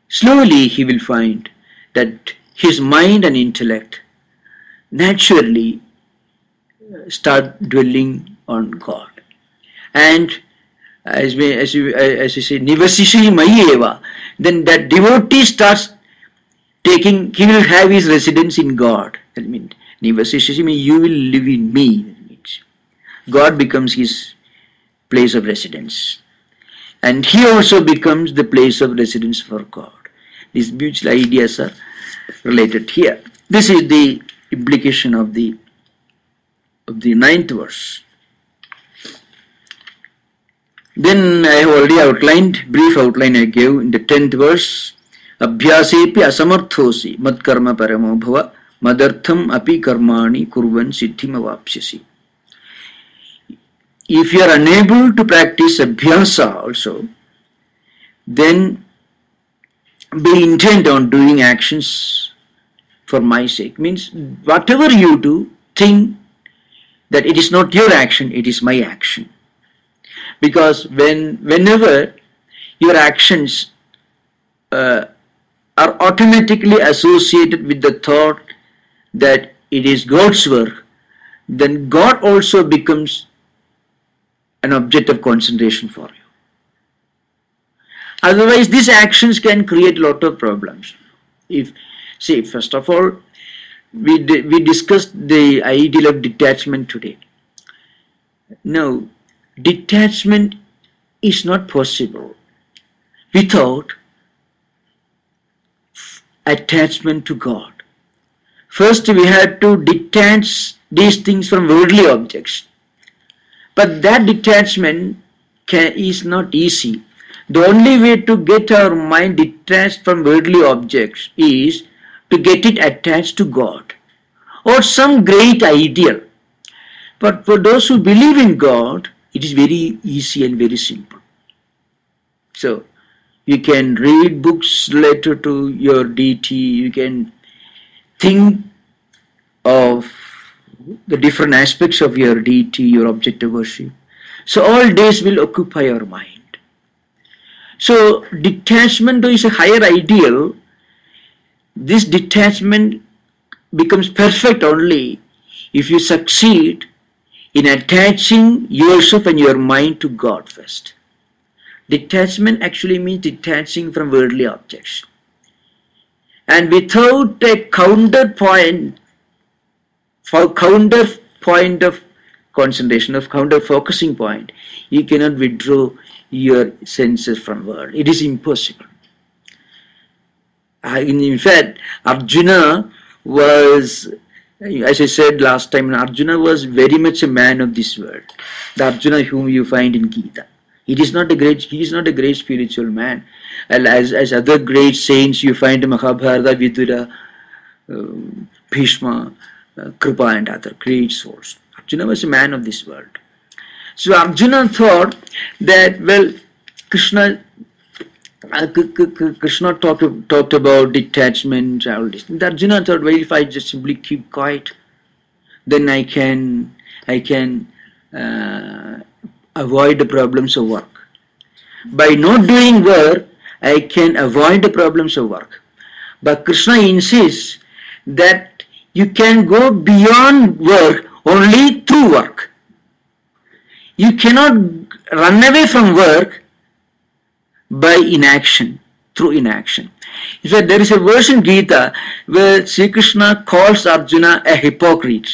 slowly he will find that his mind and intellect naturally start dwelling on God. And as you say, Nivasishi Mayeva, then that devotee starts taking, he will have his residence in God. That means, Nivasishi means you will live in me. That means God becomes his place of residence. And he also becomes the place of residence for God. These mutual ideas are related here. This is the implication of the 9th verse. Then I have already outlined, brief outline I gave in the 10th verse. Abhyasepi asamarthosi mad karma paramo bhava madartham api karmani kurvan siddhim avapsyasi. If you are unable to practice abhyasa also, then be intent on doing actions for my sake. Means whatever you do, think that it is not your action, it is my action. Because whenever your actions are automatically associated with the thought that it is God's work, then God also becomes an object of concentration for you. Otherwise, these actions can create a lot of problems. First of all, we discussed the ideal of detachment today. Now, detachment is not possible without attachment to God. First, we have to detach these things from worldly objects. But that detachment is not easy. The only way to get our mind detached from worldly objects is to get it attached to God or some great ideal. But for those who believe in God, it is very easy and very simple. So, you can read books related to your deity, you can think of the different aspects of your deity, your object of worship. So, all days will occupy your mind. So, detachment is a higher ideal. This detachment becomes perfect only if you succeed in attaching yourself and your mind to God first. Detachment actually means detaching from worldly objects. And without a counterpoint of concentration, of counter focusing point, you cannot withdraw your senses from world. It is impossible. In fact, Arjuna was, as I said last time, Arjuna was very much a man of this world. The Arjuna whom you find in Gita. He is not a great spiritual man. As other great saints, you find Mahabharata, Vidura, Bhishma, Kripa, and other great souls. Arjuna was a man of this world. So Arjuna thought that, well, Krishna talked about detachment, all this. And Arjuna thought, well, if I just simply keep quiet, then I can avoid the problems of work. By not doing work, I can avoid the problems of work. But Krishna insists that you can go beyond work only through work. You cannot run away from work by inaction, through inaction. In fact, there is a verse in Gita where Sri Krishna calls Arjuna a hypocrite.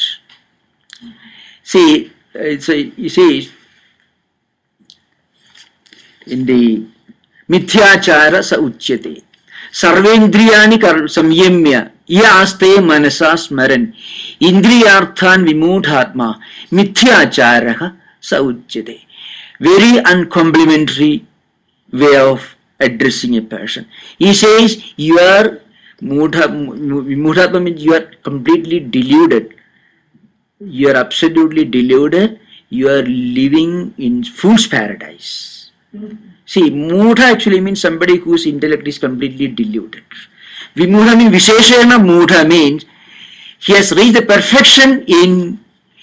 See, he says in the Mithyachara sa uchyate sarvendriyani samyamya yaste manasa smaran indriyarthan vimudhatma mithyachara sa uchyate. Very uncomplimentary way of addressing a person. He says you are vimudhatma means you are completely deluded. You are absolutely deluded. You are living in fool's paradise. See, mudha actually means somebody whose intellect is completely deluded. Vimudha means Visheshana mudha means he has reached the perfection in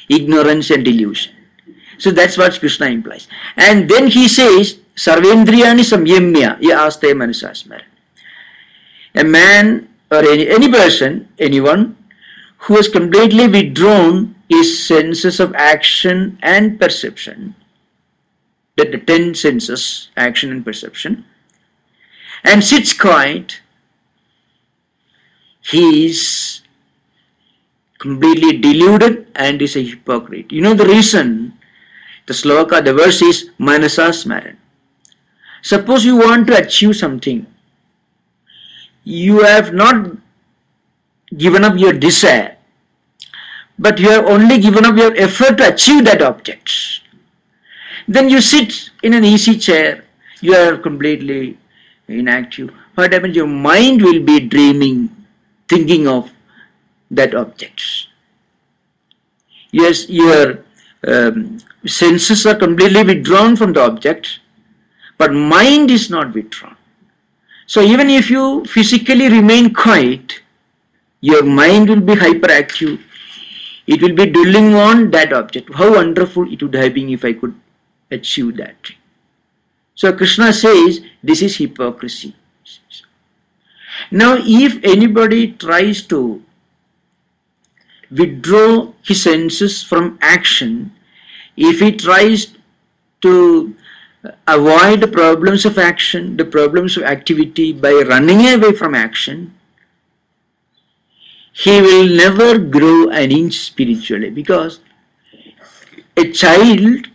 ignorance and delusion. So that's what Krishna implies. And then he says, Sarvendriyani samyamya yaste manasasmara. A man or any person, anyone who has completely withdrawn his senses of action and perception, the 10 senses, action and perception, and sits quiet, he is completely deluded and is a hypocrite. You know the reason? The sloka, the verse is manasa smaran. Suppose you want to achieve something, you have not given up your desire, but you have only given up your effort to achieve that object. Then you sit in an easy chair, you are completely inactive. What happens? Your mind will be dreaming, thinking of that object. Yes, your senses are completely withdrawn from the object, but mind is not withdrawn. So even if you physically remain quiet, your mind will be hyperactive. It will be dwelling on that object. How wonderful it would have been if I could achieve that. So Krishna says this is hypocrisy. Now if anybody tries to withdraw his senses from action, if he tries to avoid the problems of action, the problems of activity by running away from action, he will never grow an inch spiritually, because a child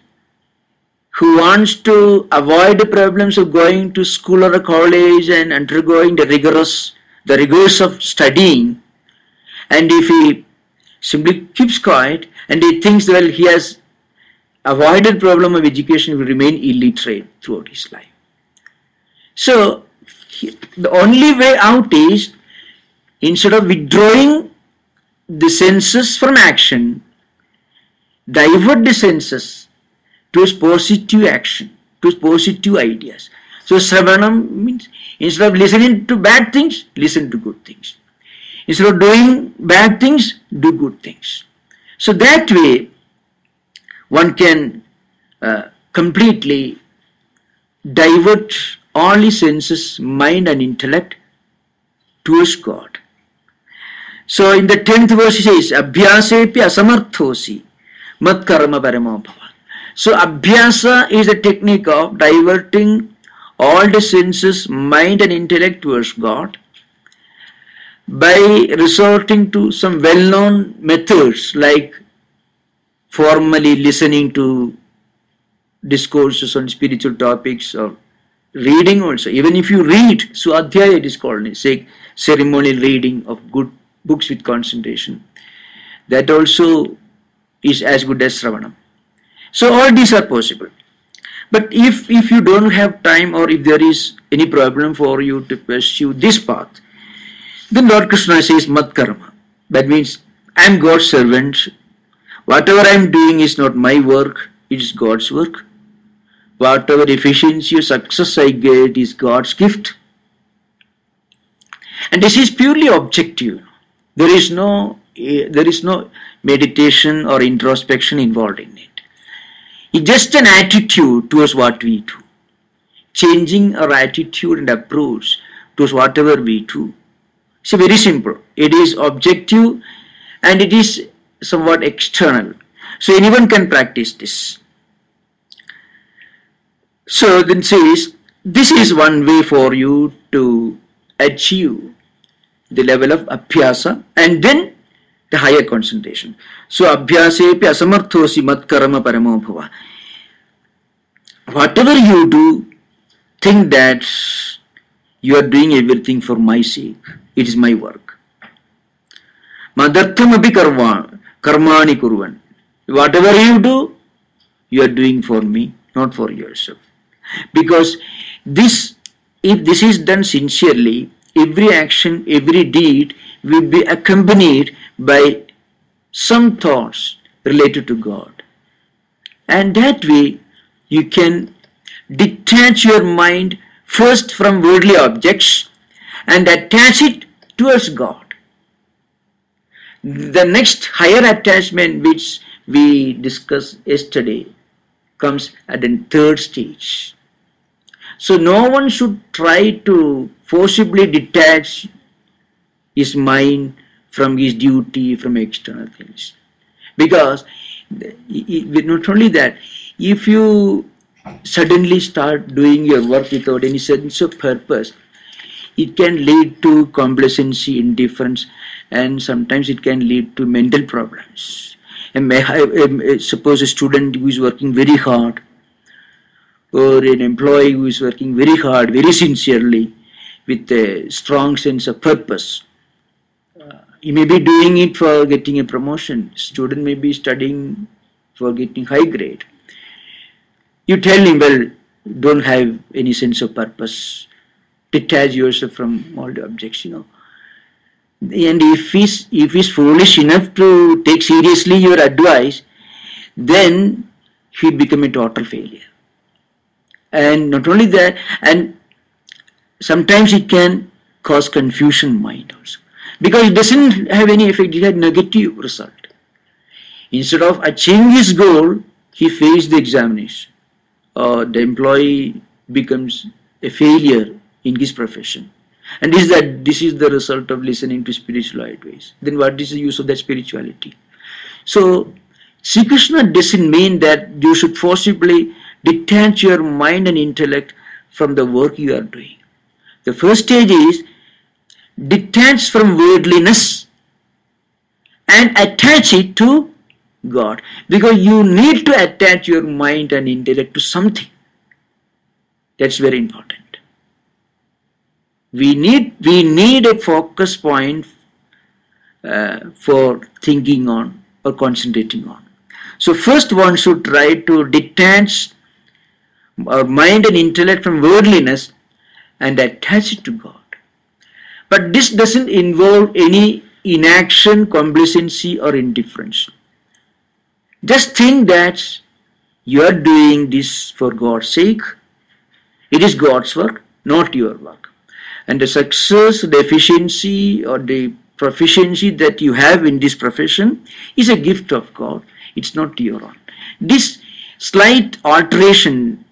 who wants to avoid the problems of going to school or a college and undergoing the rigors of studying, and if he simply keeps quiet and he thinks, well, he has avoided problem of education, he will remain illiterate throughout his life. So the only way out is, instead of withdrawing the senses from action, divert the senses towards positive action, towards positive ideas. So Sravanam means, instead of listening to bad things, listen to good things. Instead of doing bad things, do good things. So that way one can completely divert all his senses, mind and intellect towards God. So in the 10th verse he says, Abhyasepi asamarthosi mat karma paramo bhava. So abhyasa is the technique of diverting all the senses, mind and intellect towards God by resorting to some well-known methods like formally listening to discourses on spiritual topics or reading also. Even if you read, Swadhyaya it is called, say ceremonial reading of good books with concentration. That also is as good as Sravanam. So all these are possible. But if you don't have time, or if there is any problem for you to pursue this path, then Lord Krishna says Mat Karma. That means I am God's servant. Whatever I am doing is not my work, it is God's work. Whatever efficiency or success I get is God's gift. And this is purely objective. There is no meditation or introspection involved in it. It's just an attitude towards what we do. Changing our attitude and approach towards whatever we do. It's very simple. It is objective and it is somewhat external. So anyone can practice this. So then says, this is one way for you to achieve the level of abhyasa and then the higher concentration. So abhyasepi asamarthosi mat karma paramo bhava. Whatever you do, think that you are doing everything for my sake. It is my work. Madartham api karmani kurvan. Whatever you do, you are doing for me, not for yourself. Because if this is done sincerely, every action, every deed will be accompanied by some thoughts related to God. And that way, you can detach your mind first from worldly objects and attach it towards God. The next higher attachment which we discussed yesterday comes at the third stage. So no one should try to forcibly detach his mind from his duty, from external things. Because not only that, if you suddenly start doing your work without any sense of purpose, it can lead to complacency, indifference, and sometimes it can lead to mental problems. And suppose a student who is working very hard, or an employee who is working very hard, very sincerely, with a strong sense of purpose. He may be doing it for getting a promotion. Student may be studying for getting high grade. You tell him, well, don't have any sense of purpose. Detach yourself from all the objects, And if he's foolish enough to take seriously your advice, then he'll become a total failure. And not only that, and sometimes it can cause confusion in mind also. Because it doesn't have any effect, it has negative result. Instead of achieving his goal, he fails the examination. The employee becomes a failure in his profession. And this is the result of listening to spiritual advice. Then what is the use of that spirituality? So, Sri Krishna doesn't mean that you should forcibly detach your mind and intellect from the work you are doing. The first stage is detach from worldliness and attach it to God. Because you need to attach your mind and intellect to something. That's very important. We need a focus point for thinking on or concentrating on. So first one should try to detach our mind and intellect from worldliness and attach it to God. But this doesn't involve any inaction, complacency or indifference. Just think that you are doing this for God's sake. It is God's work, not your work. And the success, the efficiency or the proficiency that you have in this profession is a gift of God. It's not your own. This slight alteration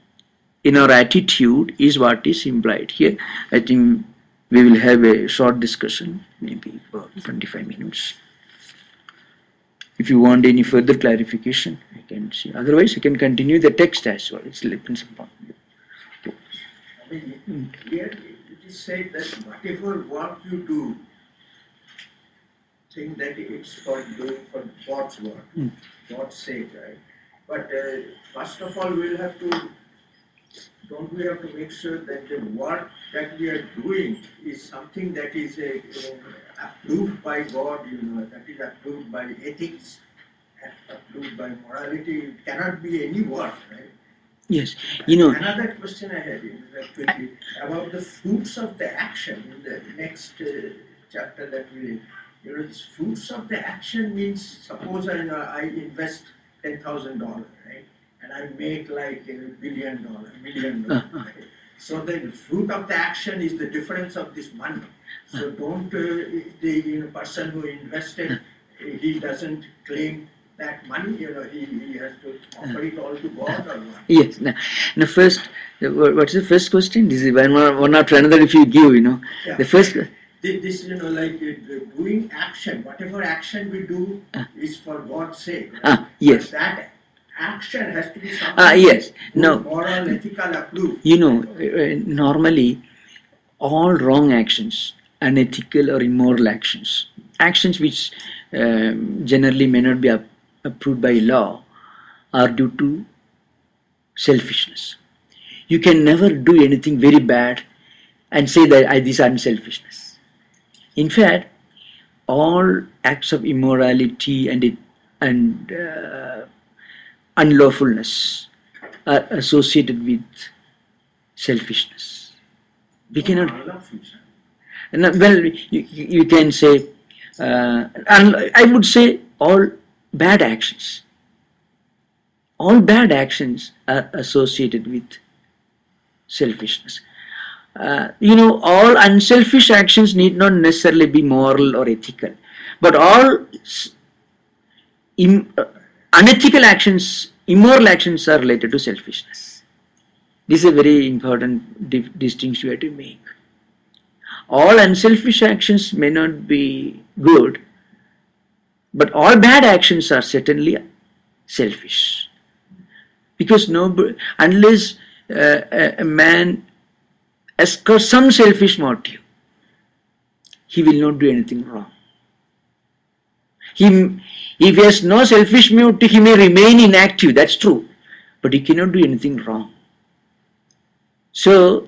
in our attitude is what is implied here. I think we will have a short discussion, maybe about 25 minutes. If you want any further clarification, I can see. Otherwise, I can continue the text as well. It depends upon you. Here it is said that whatever work you do, think that it's for doing for God's work, God's sake, right? But first of all, we'll have to don't we have to make sure that the work that we are doing is something that is approved by God, that is approved by ethics, approved by morality? It cannot be any work, right? Yes, Another question I had quickly about the fruits of the action in the next chapter that we read. This fruits of the action means, suppose I invest $10,000, right, and I make like $1 million, right? So the fruit of the action is the difference of this money. So don't the person who invested, he doesn't claim that money, he has to offer it all to God or what? Yes. Now first, what's the first question? This is one after another. If you give, Yeah. the first. This, like doing action, whatever action we do is for God's sake. Right? Yes. But that action has to be something Yes. No. Moral, ethical, approved. Normally, all wrong actions, unethical or immoral actions which generally may not be approved by law, are due to selfishness. You can never do anything very bad and say that this is unselfishness. In fact, all acts of immorality and unlawfulness are associated with selfishness. We cannot. Well, you can say, and I would say all bad actions. All bad actions are associated with selfishness. All unselfish actions need not necessarily be moral or ethical, but all unethical actions, immoral actions are related to selfishness. This is a very important distinction we have to make. All unselfish actions may not be good, but all bad actions are certainly selfish. Because unless a man has got some selfish motive, he will not do anything wrong. If he has no selfish motive, he may remain inactive, that's true, but he cannot do anything wrong. So,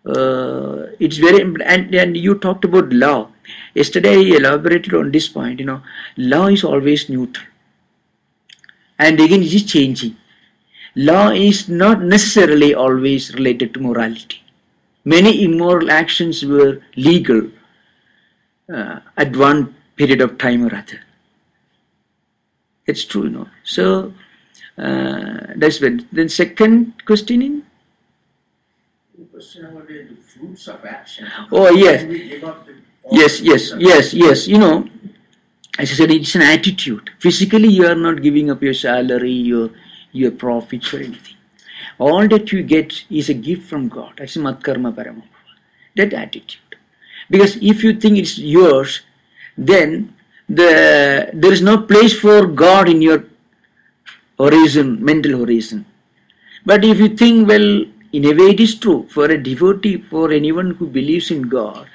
it's very important, and you talked about law. Yesterday I elaborated on this point, law is always neutral. And again it is changing. Law is not necessarily always related to morality. Many immoral actions were legal at one period of time or other. It's true, So, that's when. Then second question The question about the fruits of action. Oh, yes. Can we give up Yes. As I said, it's an attitude. Physically, you are not giving up your salary, your profits or anything. All that you get is a gift from God. That's mat karma paramo. That attitude. Because if you think it's yours, then there is no place for God in your horizon, mental horizon. But if you think, well, in a way it is true, for a devotee, for anyone who believes in God,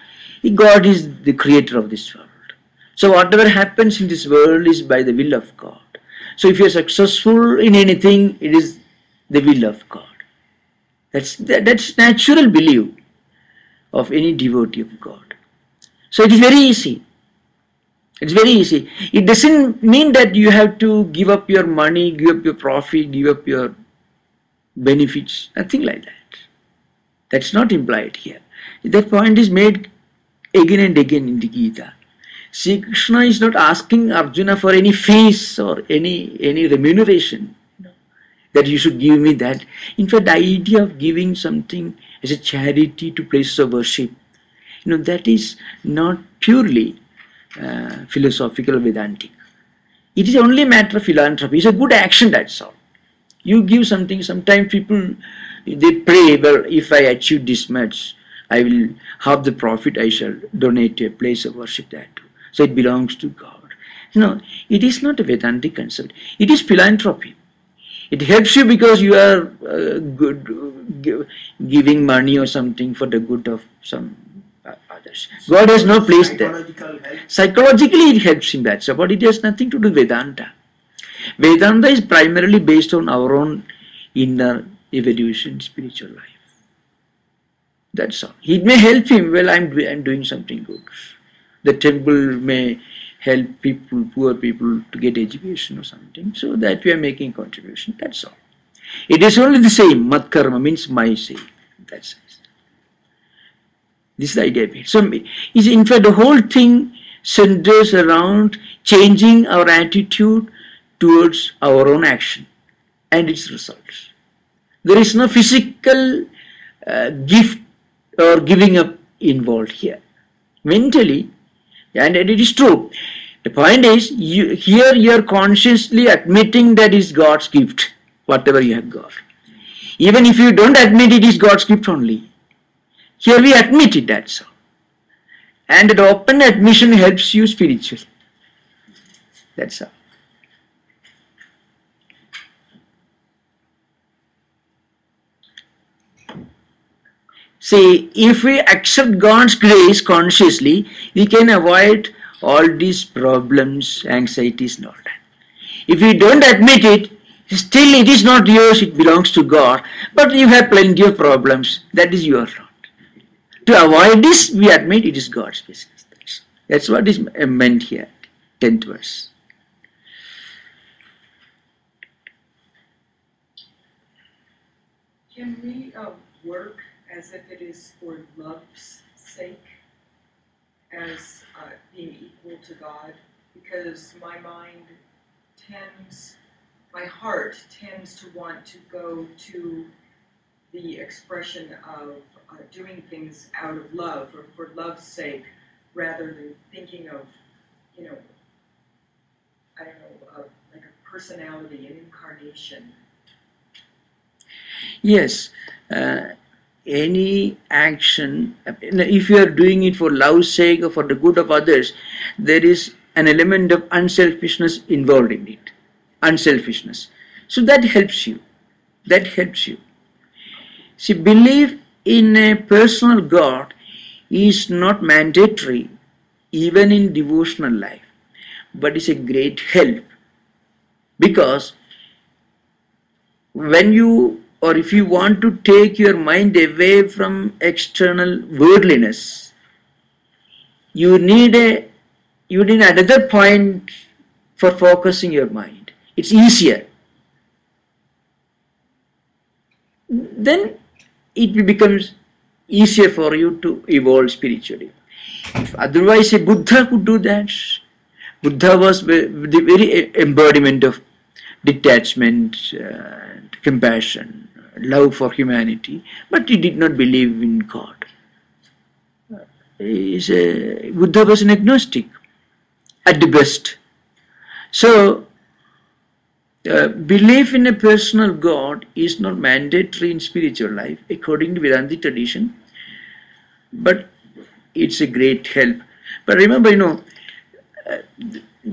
God is the creator of this world. So whatever happens in this world is by the will of God. So if you are successful in anything, it is the will of God. That's natural belief of any devotee of God. So it is very easy. It's very easy. It doesn't mean that you have to give up your money, give up your profit, give up your benefits, nothing like that. That's not implied here. That point is made again and again in the Gita. Sri Krishna is not asking Arjuna for any fees or any remuneration, that you should give me that. In fact, the idea of giving something as a charity to places of worship, that is not purely philosophical or Vedantic. It is only a matter of philanthropy. It's a good action, that's all. You give something. Sometimes people, they pray, well, if I achieve this much, I will have the profit, I shall donate to a place of worship that too. So it belongs to God. It is not a Vedantic concept. It is philanthropy. It helps you because you are giving money or something for the good of some others. God has no place there. Psychologically it helps in that, but it has nothing to do with Vedanta. Vedanta is primarily based on our own inner evolution, spiritual life. That's all. It may help him. Well, I'm doing something good. The temple may help people, poor people, to get education or something. So that we are making contribution. That's all. It is only the same. Mat karma means my say. That's it. This is the idea. So, in fact, the whole thing centers around changing our attitude towards our own action and its results. There is no physical gift or giving up involved here. Mentally, and it is true. The point is, here you are consciously admitting that is God's gift, whatever you have got. Even if you don't admit it is God's gift only. Here we admit it, that's all. And the open admission helps you spiritually. That's all. See, if we accept God's grace consciously, we can avoid all these problems, anxieties and all that. If we don't admit it, still it is not yours, it belongs to God. But you have plenty of problems, that is your fault. To avoid this, we admit it is God's business. That's what is meant here, 10th verse. Can we work as if it is for love's sake, as being equal to God? Because my heart tends to want to go to the expression of doing things out of love or for love's sake, rather than thinking of, like a personality, an incarnation. Yes, any action, if you are doing it for love's sake or for the good of others, there is an element of unselfishness involved in it. Unselfishness. So that helps you. That helps you. See, belief in a personal God is not mandatory even in devotional life, but is a great help, because when you, or if you want to take your mind away from external worldliness, you need another point for focusing your mind. It's easier. Then it becomes easier for you to evolve spiritually. If otherwise a Buddha could do that. Buddha was the very embodiment of detachment, compassion, love for humanity, but he did not believe in God. Buddha was an agnostic at the best. So, belief in a personal God is not mandatory in spiritual life according to Vedanta tradition, but it's a great help. But remember,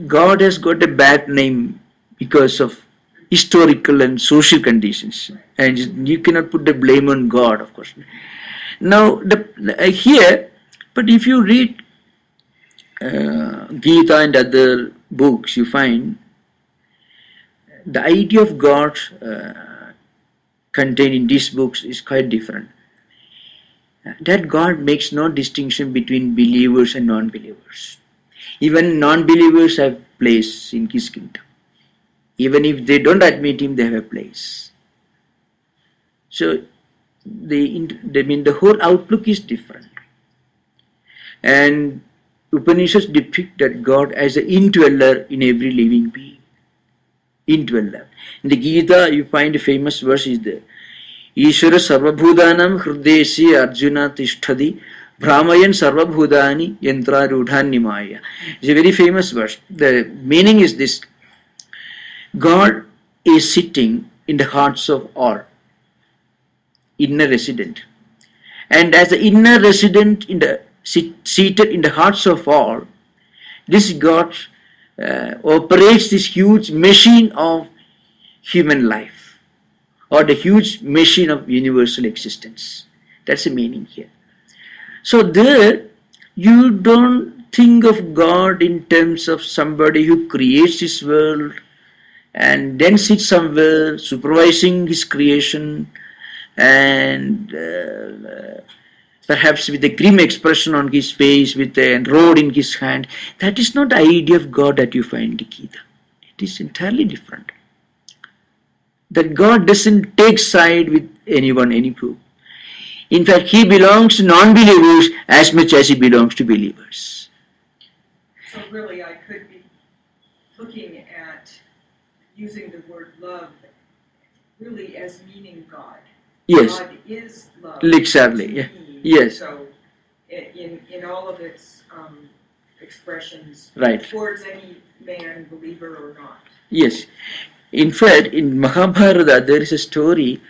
God has got a bad name because of historical and social conditions, and you cannot put the blame on God, of course. Now, here, but if you read Gita and other books, you find the idea of God contained in these books is quite different. That God makes no distinction between believers and non-believers. Even non-believers have place in His kingdom. Even if they don't admit Him, they have a place. So, the whole outlook is different. And Upanishads depict that God as an indweller in every living being. Indweller. In the Gita, you find a famous verse is there. Ishvara sarvabhudanam hridesi arjuna tishtadi brahmayan sarvabhudani yantra rudhanimaya. It's a very famous verse. The meaning is this. God is sitting in the hearts of all. Inner resident. And as the inner resident seated in the hearts of all, this God operates this huge machine of human life, or the huge machine of universal existence. That's the meaning here. So there, you don't think of God in terms of somebody who creates this world and then sits somewhere supervising His creation and perhaps with a grim expression on his face, with a rod in his hand. That is not the idea of God that you find in the Gita. It is entirely different. That God doesn't take side with anyone, any group. In fact, He belongs to non-believers as much as He belongs to believers. So really, I could be looking at using the word love really as meaning God. Yes. God is love. Exactly. Yeah. Yes. So in all of its expressions, Right. towards any man, believer or not. Yes. In fact, in Mahabharata, there is a story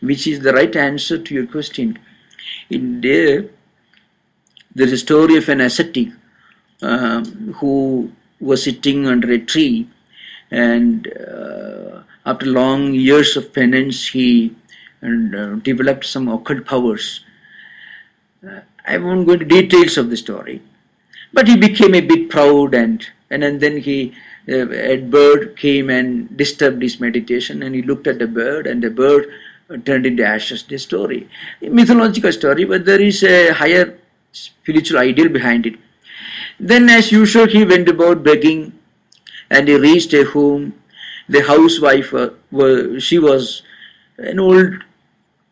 which is the right answer to your question. In there is a story of an ascetic who was sitting under a tree, and after long years of penance, he developed some occult powers. I won't go into details of the story, but he became a bit proud, and then a bird came and disturbed his meditation, and he looked at the bird, and the bird turned into ashes. The story, a mythological story, but there is a higher spiritual ideal behind it. Then, as usual, he went about begging, and he reached a home. The housewife, she was an old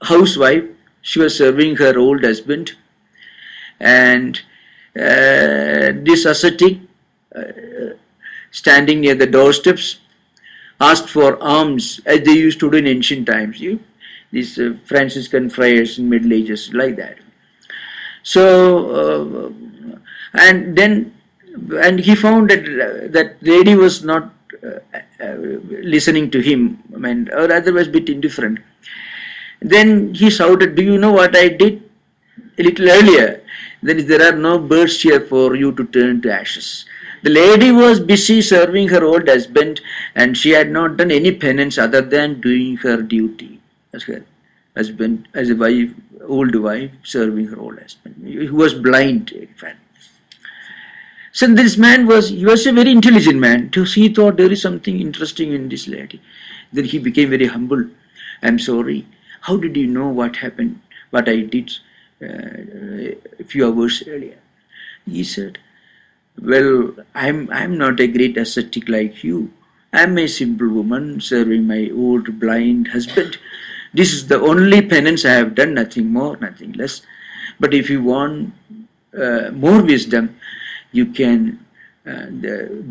housewife. She was serving her old husband, and this ascetic, standing near the doorsteps, asked for alms as they used to do in ancient times. These Franciscan friars in Middle Ages, like that. So, and he found that lady was not listening to him, or rather was a bit indifferent. Then he shouted, "Do you know what I did a little earlier? Then there are no birds here for you to turn to ashes." The lady was busy serving her old husband, and she had not done any penance other than doing her duty as her husband, as a wife, old wife, serving her old husband. He was blind, in fact. So this man was a very intelligent man. So he thought there is something interesting in this lady. Then he became very humble. "I'm sorry. How did you know what happened, what I did a few hours earlier?" He said, "Well, I'm not a great ascetic like you. I'm a simple woman serving my old blind husband. This is the only penance I have done, nothing more, nothing less. But if you want more wisdom, you can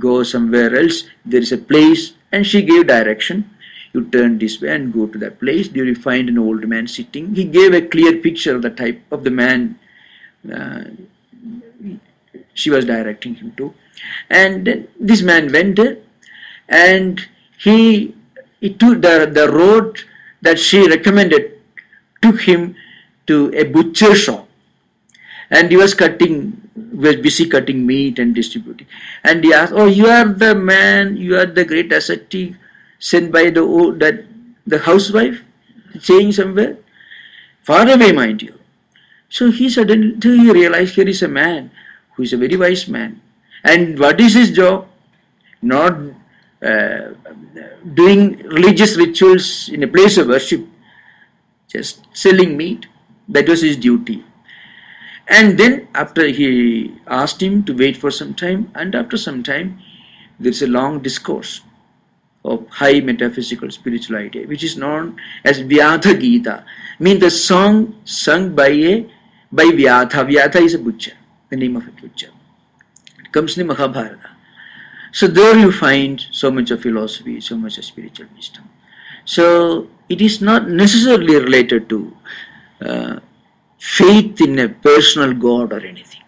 go somewhere else. There is a place." And she gave direction. "You turn this way and go to that place. There you find an old man sitting." He gave a clear picture of the type of the man she was directing him to. And then this man went there, and he took the road that she recommended, took him to a butcher shop, and he was busy cutting meat and distributing. And he asked, "Oh, you are the man, you are the great ascetic sent by the housewife, saying somewhere, far away, mind you." So he suddenly realized here is a man who is a very wise man. And what is his job? Not doing religious rituals in a place of worship, just selling meat. That was his duty. And then after he asked him to wait for some time, and after some time there is a long discourse of high metaphysical spiritual idea, which is known as Vyatha Gita, means the song sung by Vyatha. Vyatha is a butcher, the name of a butcher. It comes in the Mahabharata. So there you find so much of philosophy, so much of spiritual wisdom. So it is not necessarily related to faith in a personal God or anything.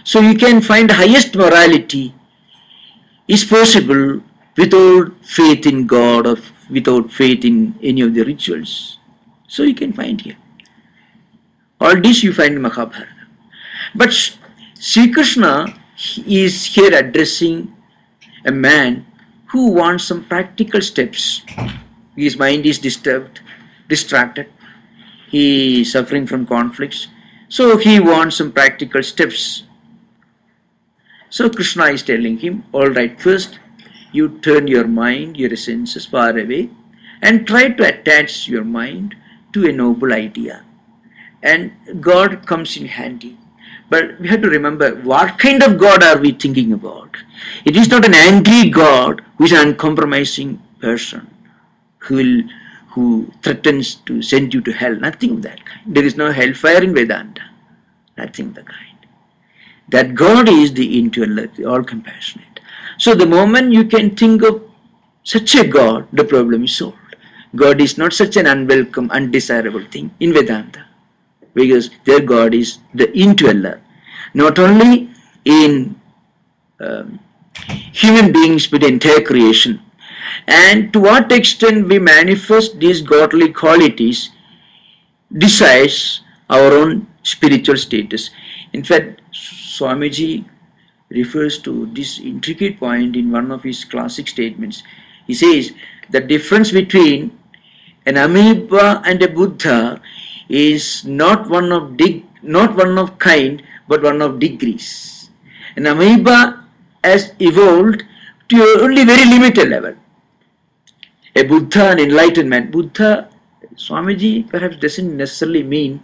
So you can find highest morality is possible without faith in God or without faith in any of the rituals. So you can find here. All this you find in Mahabharata. But Sri Krishna is here addressing a man who wants some practical steps. His mind is distracted. He is suffering from conflicts. So he wants some practical steps. So Krishna is telling him, all right, first you turn your mind, your senses far away, and try to attach your mind to a noble idea. and God comes in handy. But we have to remember, what kind of God are we thinking about? It is not an angry God who is an uncompromising person who threatens to send you to hell. Nothing of that kind. There is no hellfire in Vedanta. Nothing of the kind. That God is the indwelling, the all-compassionate. So the moment you can think of such a God, the problem is solved. God is not such an unwelcome, undesirable thing in Vedanta, because their God is the indweller, not only in human beings but the entire creation. And to what extent we manifest these godly qualities decides our own spiritual status. In fact, Swamiji refers to this intricate point in one of his classic statements. He says the difference between an amoeba and a Buddha is not one of kind, but one of degrees. An amoeba has evolved to only very limited level. A Buddha, an enlightened man. Buddha, Swamiji perhaps doesn't necessarily mean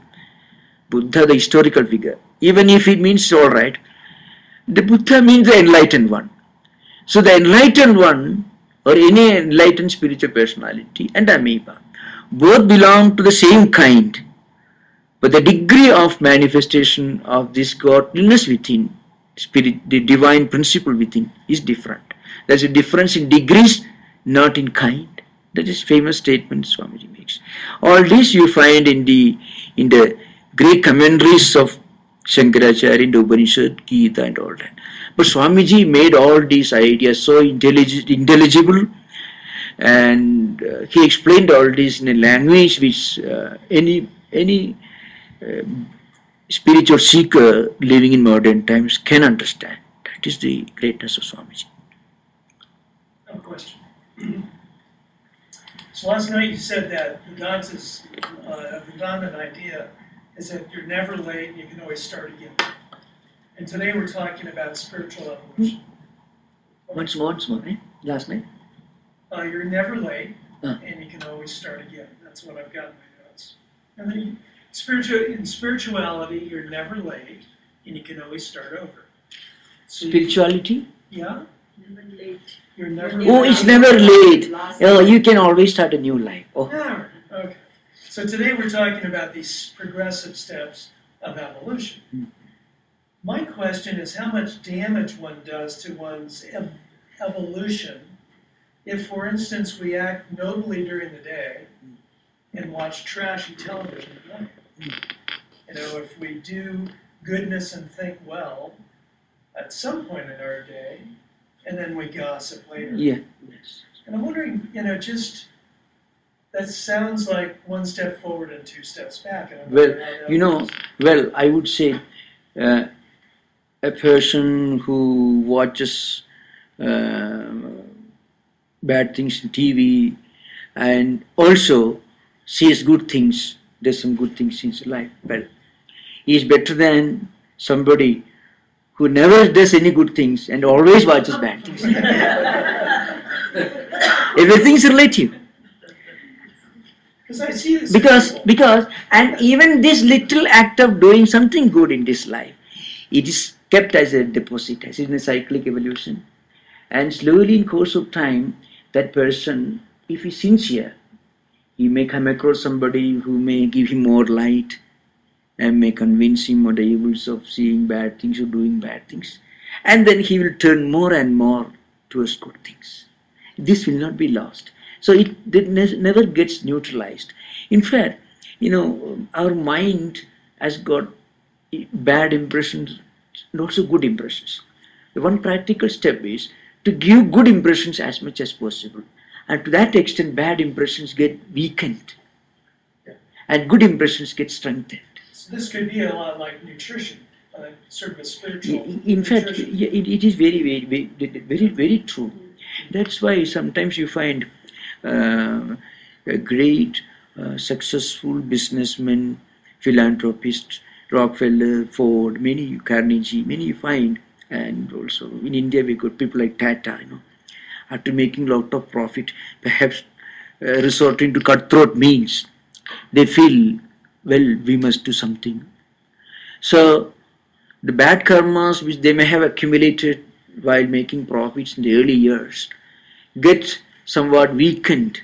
Buddha, the historical figure. Even if it means all right, the Buddha means the enlightened one. So the enlightened one, or any enlightened spiritual personality, and amoeba, both belong to the same kind, but the degree of manifestation of this godliness within, spirit, the divine principle within, is different. There's a difference in degrees, not in kind. That is famous statement Swamiji makes. All this you find in the great commentaries of Shankaracharya in the Upanishad, Gita and all that. But Swamiji made all these ideas so intelligible, and he explained all this in a language which any spiritual seeker living in modern times can understand. That is the greatness of Swamiji. No question. So last night you said that Vedanta's Vedantan idea is that you're never late and you can always start again. And today we're talking about spiritual evolution. Once more, eh? Last night? You're never late and you can always start again. That's what I've got in my notes. And then in spirituality, you're never late and you can always start over. So Spirituality? Yeah? Never late. You're never Oh, it's never late. Oh, you can always start a new life. Oh. Yeah, okay. So today we're talking about these progressive steps of evolution. My question is how much damage one does to one's evolution if, for instance, we act nobly during the day and watch trashy television at night. You know, if we do goodness and think well at some point in our day, and then we gossip later. Yeah. Yes. And I'm wondering, you know, just that sounds like one step forward and two steps back. And Well, I would say a person who watches bad things in TV and also sees good things, does some good things in his life, well, he is better than somebody who never does any good things and always watches bad things. Everything is relative. Because I see this. Because and even this little act of doing something good in this life, it is kept as a deposit, as in a cyclic evolution. And slowly in course of time, that person, if he's sincere, he may come across somebody who may give him more light and may convince him of the evils of seeing bad things or doing bad things. And then he will turn more and more towards good things. This will not be lost. So it never gets neutralized. In fact, you know, our mind has got bad impressions and also good impressions. The one practical step is to give good impressions as much as possible. And to that extent, bad impressions get weakened. And good impressions get strengthened. So this could be a lot like nutrition, sort of a spiritual In fact, nutrition. it is very true. That's why sometimes you find a great, successful businessman, philanthropist, Rockefeller, Ford, Carnegie, many you find, and also in India we got people like Tata, you know, after making a lot of profit, perhaps resorting to cutthroat means, they feel well, we must do something. So the bad karmas which they may have accumulated while making profits in the early years get somewhat weakened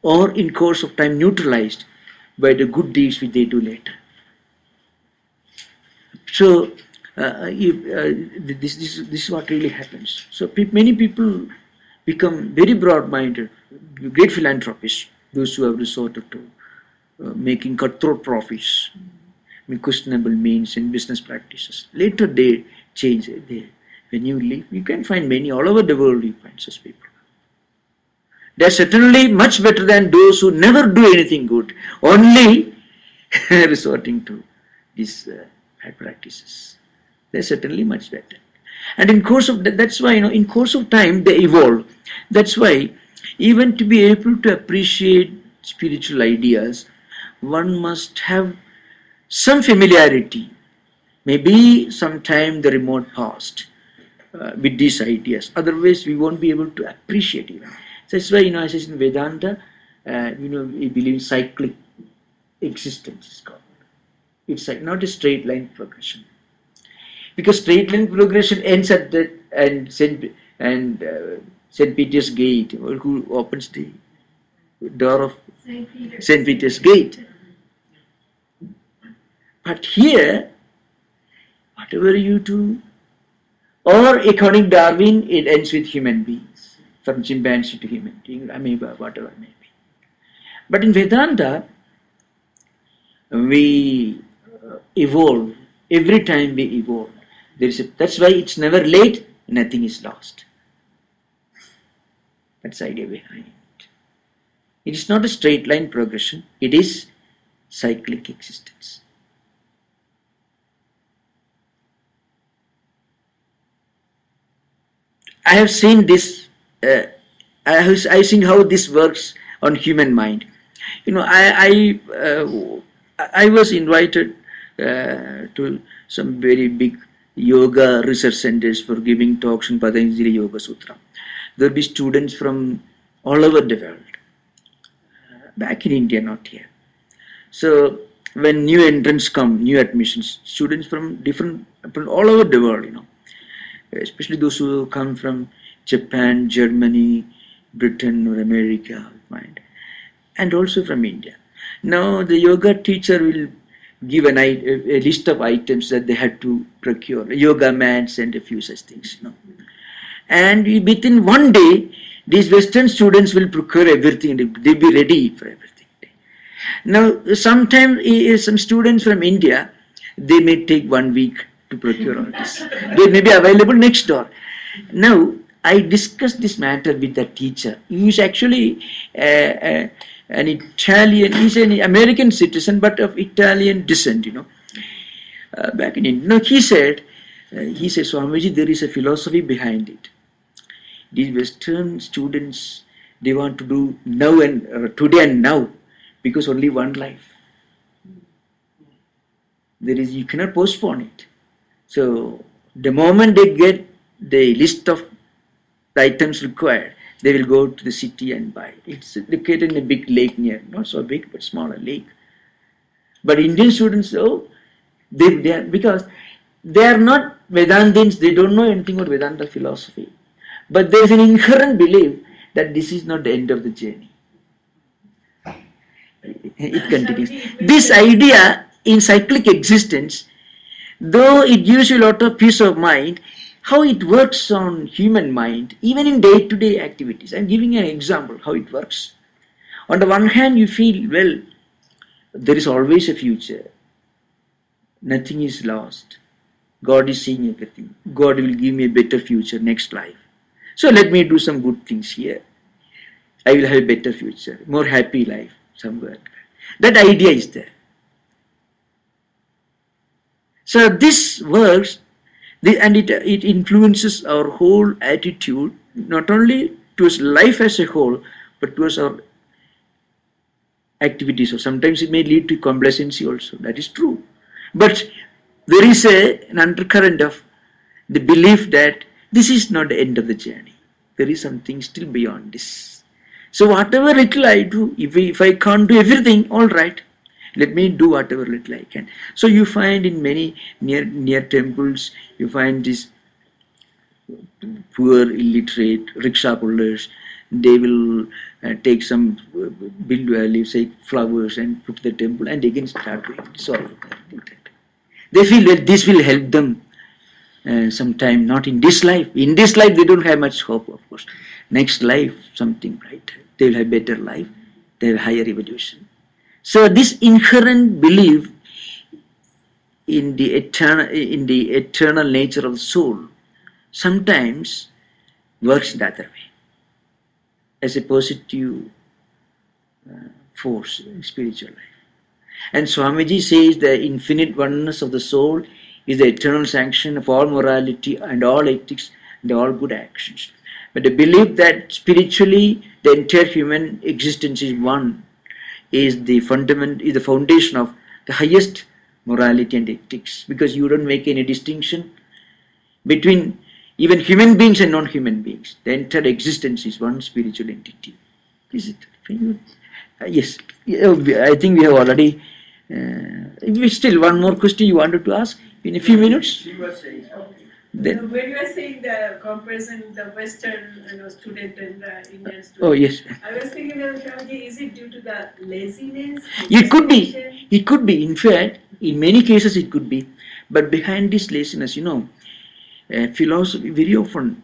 or in course of time neutralized by the good deeds which they do later. So this is what really happens. So many people become very broad-minded, great philanthropists, those who have resorted to making cutthroat profits, questionable means in business practices. Later they change. When you leave, you can find many all over the world. You find such people. They are certainly much better than those who never do anything good, only resorting to these bad practices. They are certainly much better. And in course of that's why in course of time they evolve. That's why even to be able to appreciate spiritual ideas, one must have some familiarity, maybe sometime the remote past, with these ideas. Otherwise, we won't be able to appreciate even. That's why as I said in Vedanta, we believe in cyclic existence. It's called. It's like not a straight line progression, because straight line progression ends at that and St. Peter's Gate. Who opens the door of St. Peter's Gate? But here, whatever you do, or according to Darwin, it ends with human beings, from chimpanzee to human being, amoeba, whatever it may be. But in Vedanta, we evolve. Every time we evolve. That's why it's never late, nothing is lost. That's the idea behind it. It is not a straight line progression, it is cyclic existence. I have seen this, I have seen how this works on human mind. I was invited to some very big yoga research centers for giving talks in Patanjali Yoga Sutra. There will be students from all over the world, back in India, not here. So when new entrants come, new admissions, students from all over the world, especially those who come from Japan, Germany, Britain or America, and also from India. Now the yoga teacher will give a list of items that they had to procure, yoga mats and a few such things. And within one day, these Western students will procure everything. They'll be ready for everything. Now, sometimes some students from India, they may take 1 week to procure all this. They may be available next door. Now, I discussed this matter with the teacher. He is actually an Italian, he's an American citizen, but of Italian descent, back in India. Now, he said, Swamiji, there is a philosophy behind it. These Western students, they want to do now and today and now, because only one life. You cannot postpone it. So the moment they get the list of the items required, they will go to the city and buy. It's located in a big lake near, not so big, but smaller lake. But Indian students, they are, because they are not Vedantins, they don't know anything about Vedanta philosophy. But there is an inherent belief that this is not the end of the journey. It continues. This idea in cyclic existence, though it gives you a lot of peace of mind, how it works on human mind, even in day-to-day activities. I'm giving an example how it works. On the one hand, you feel, well, there is always a future. Nothing is lost. God is seeing everything. God will give me a better future, next life. So let me do some good things here. I will have a better future, more happy life somewhere. That idea is there. So this works, and it influences our whole attitude, not only towards life as a whole, but towards our activities. So sometimes it may lead to complacency also. That is true. But there is an undercurrent of the belief that this is not the end of the journey. There is something still beyond this. So whatever little I do, if I can't do everything, all right. Let me do whatever little I can. So you find in many near temples, you find these poor, illiterate rickshaw pullers. They will take some leaves, say flowers, and put to the temple, and again start doing sorry. They feel that this will help them sometime, not in this life. In this life, they don't have much hope, of course. Next life, something brighter. They will have better life. They have higher evolution. So this inherent belief in the eternal nature of the soul sometimes works the other way, as a positive force in spiritual life. And Swamiji says the infinite oneness of the soul is the eternal sanction of all morality and all ethics and all good actions. But the belief that spiritually the entire human existence is one is the foundation of the highest morality and ethics, because you don't make any distinction between even human beings and non-human beings. The entire existence is one spiritual entity. Is it? Yes. I think we have already. Still, one more question you wanted to ask in a few minutes. She was saying something. Then, when you are saying the comparison, the Western student and the Indian student, oh yes, I was thinking, is it due to the laziness? it could be. It could be. In fact, in many cases, it could be. But behind this laziness, philosophy, very often,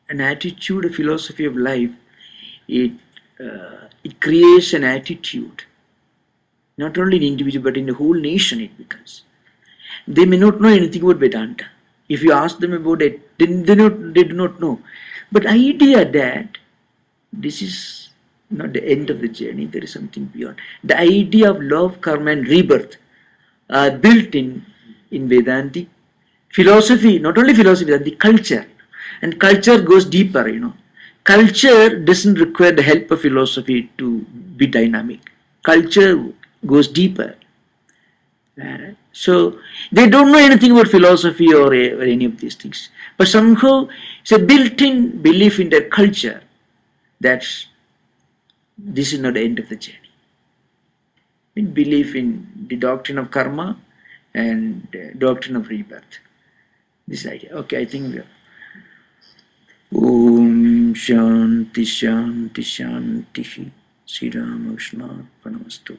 an attitude, a philosophy of life, it creates an attitude. Not only in individual, but in the whole nation it becomes. They may not know anything about Vedanta. If you ask them about it, they do not know. But idea that this is not the end of the journey, there is something beyond. The idea of love, karma and rebirth are built in Vedantic philosophy, not only philosophy, but the culture. And culture goes deeper, Culture doesn't require the help of philosophy to be dynamic. Culture goes deeper. So they don't know anything about philosophy or any of these things. But somehow it's a built-in belief in their culture that this is not the end of the journey. In belief in the doctrine of karma and doctrine of rebirth. This idea. Okay, I think we are. Om Shanti Shanti Shanti Sri Ramakrishna Pranamastu.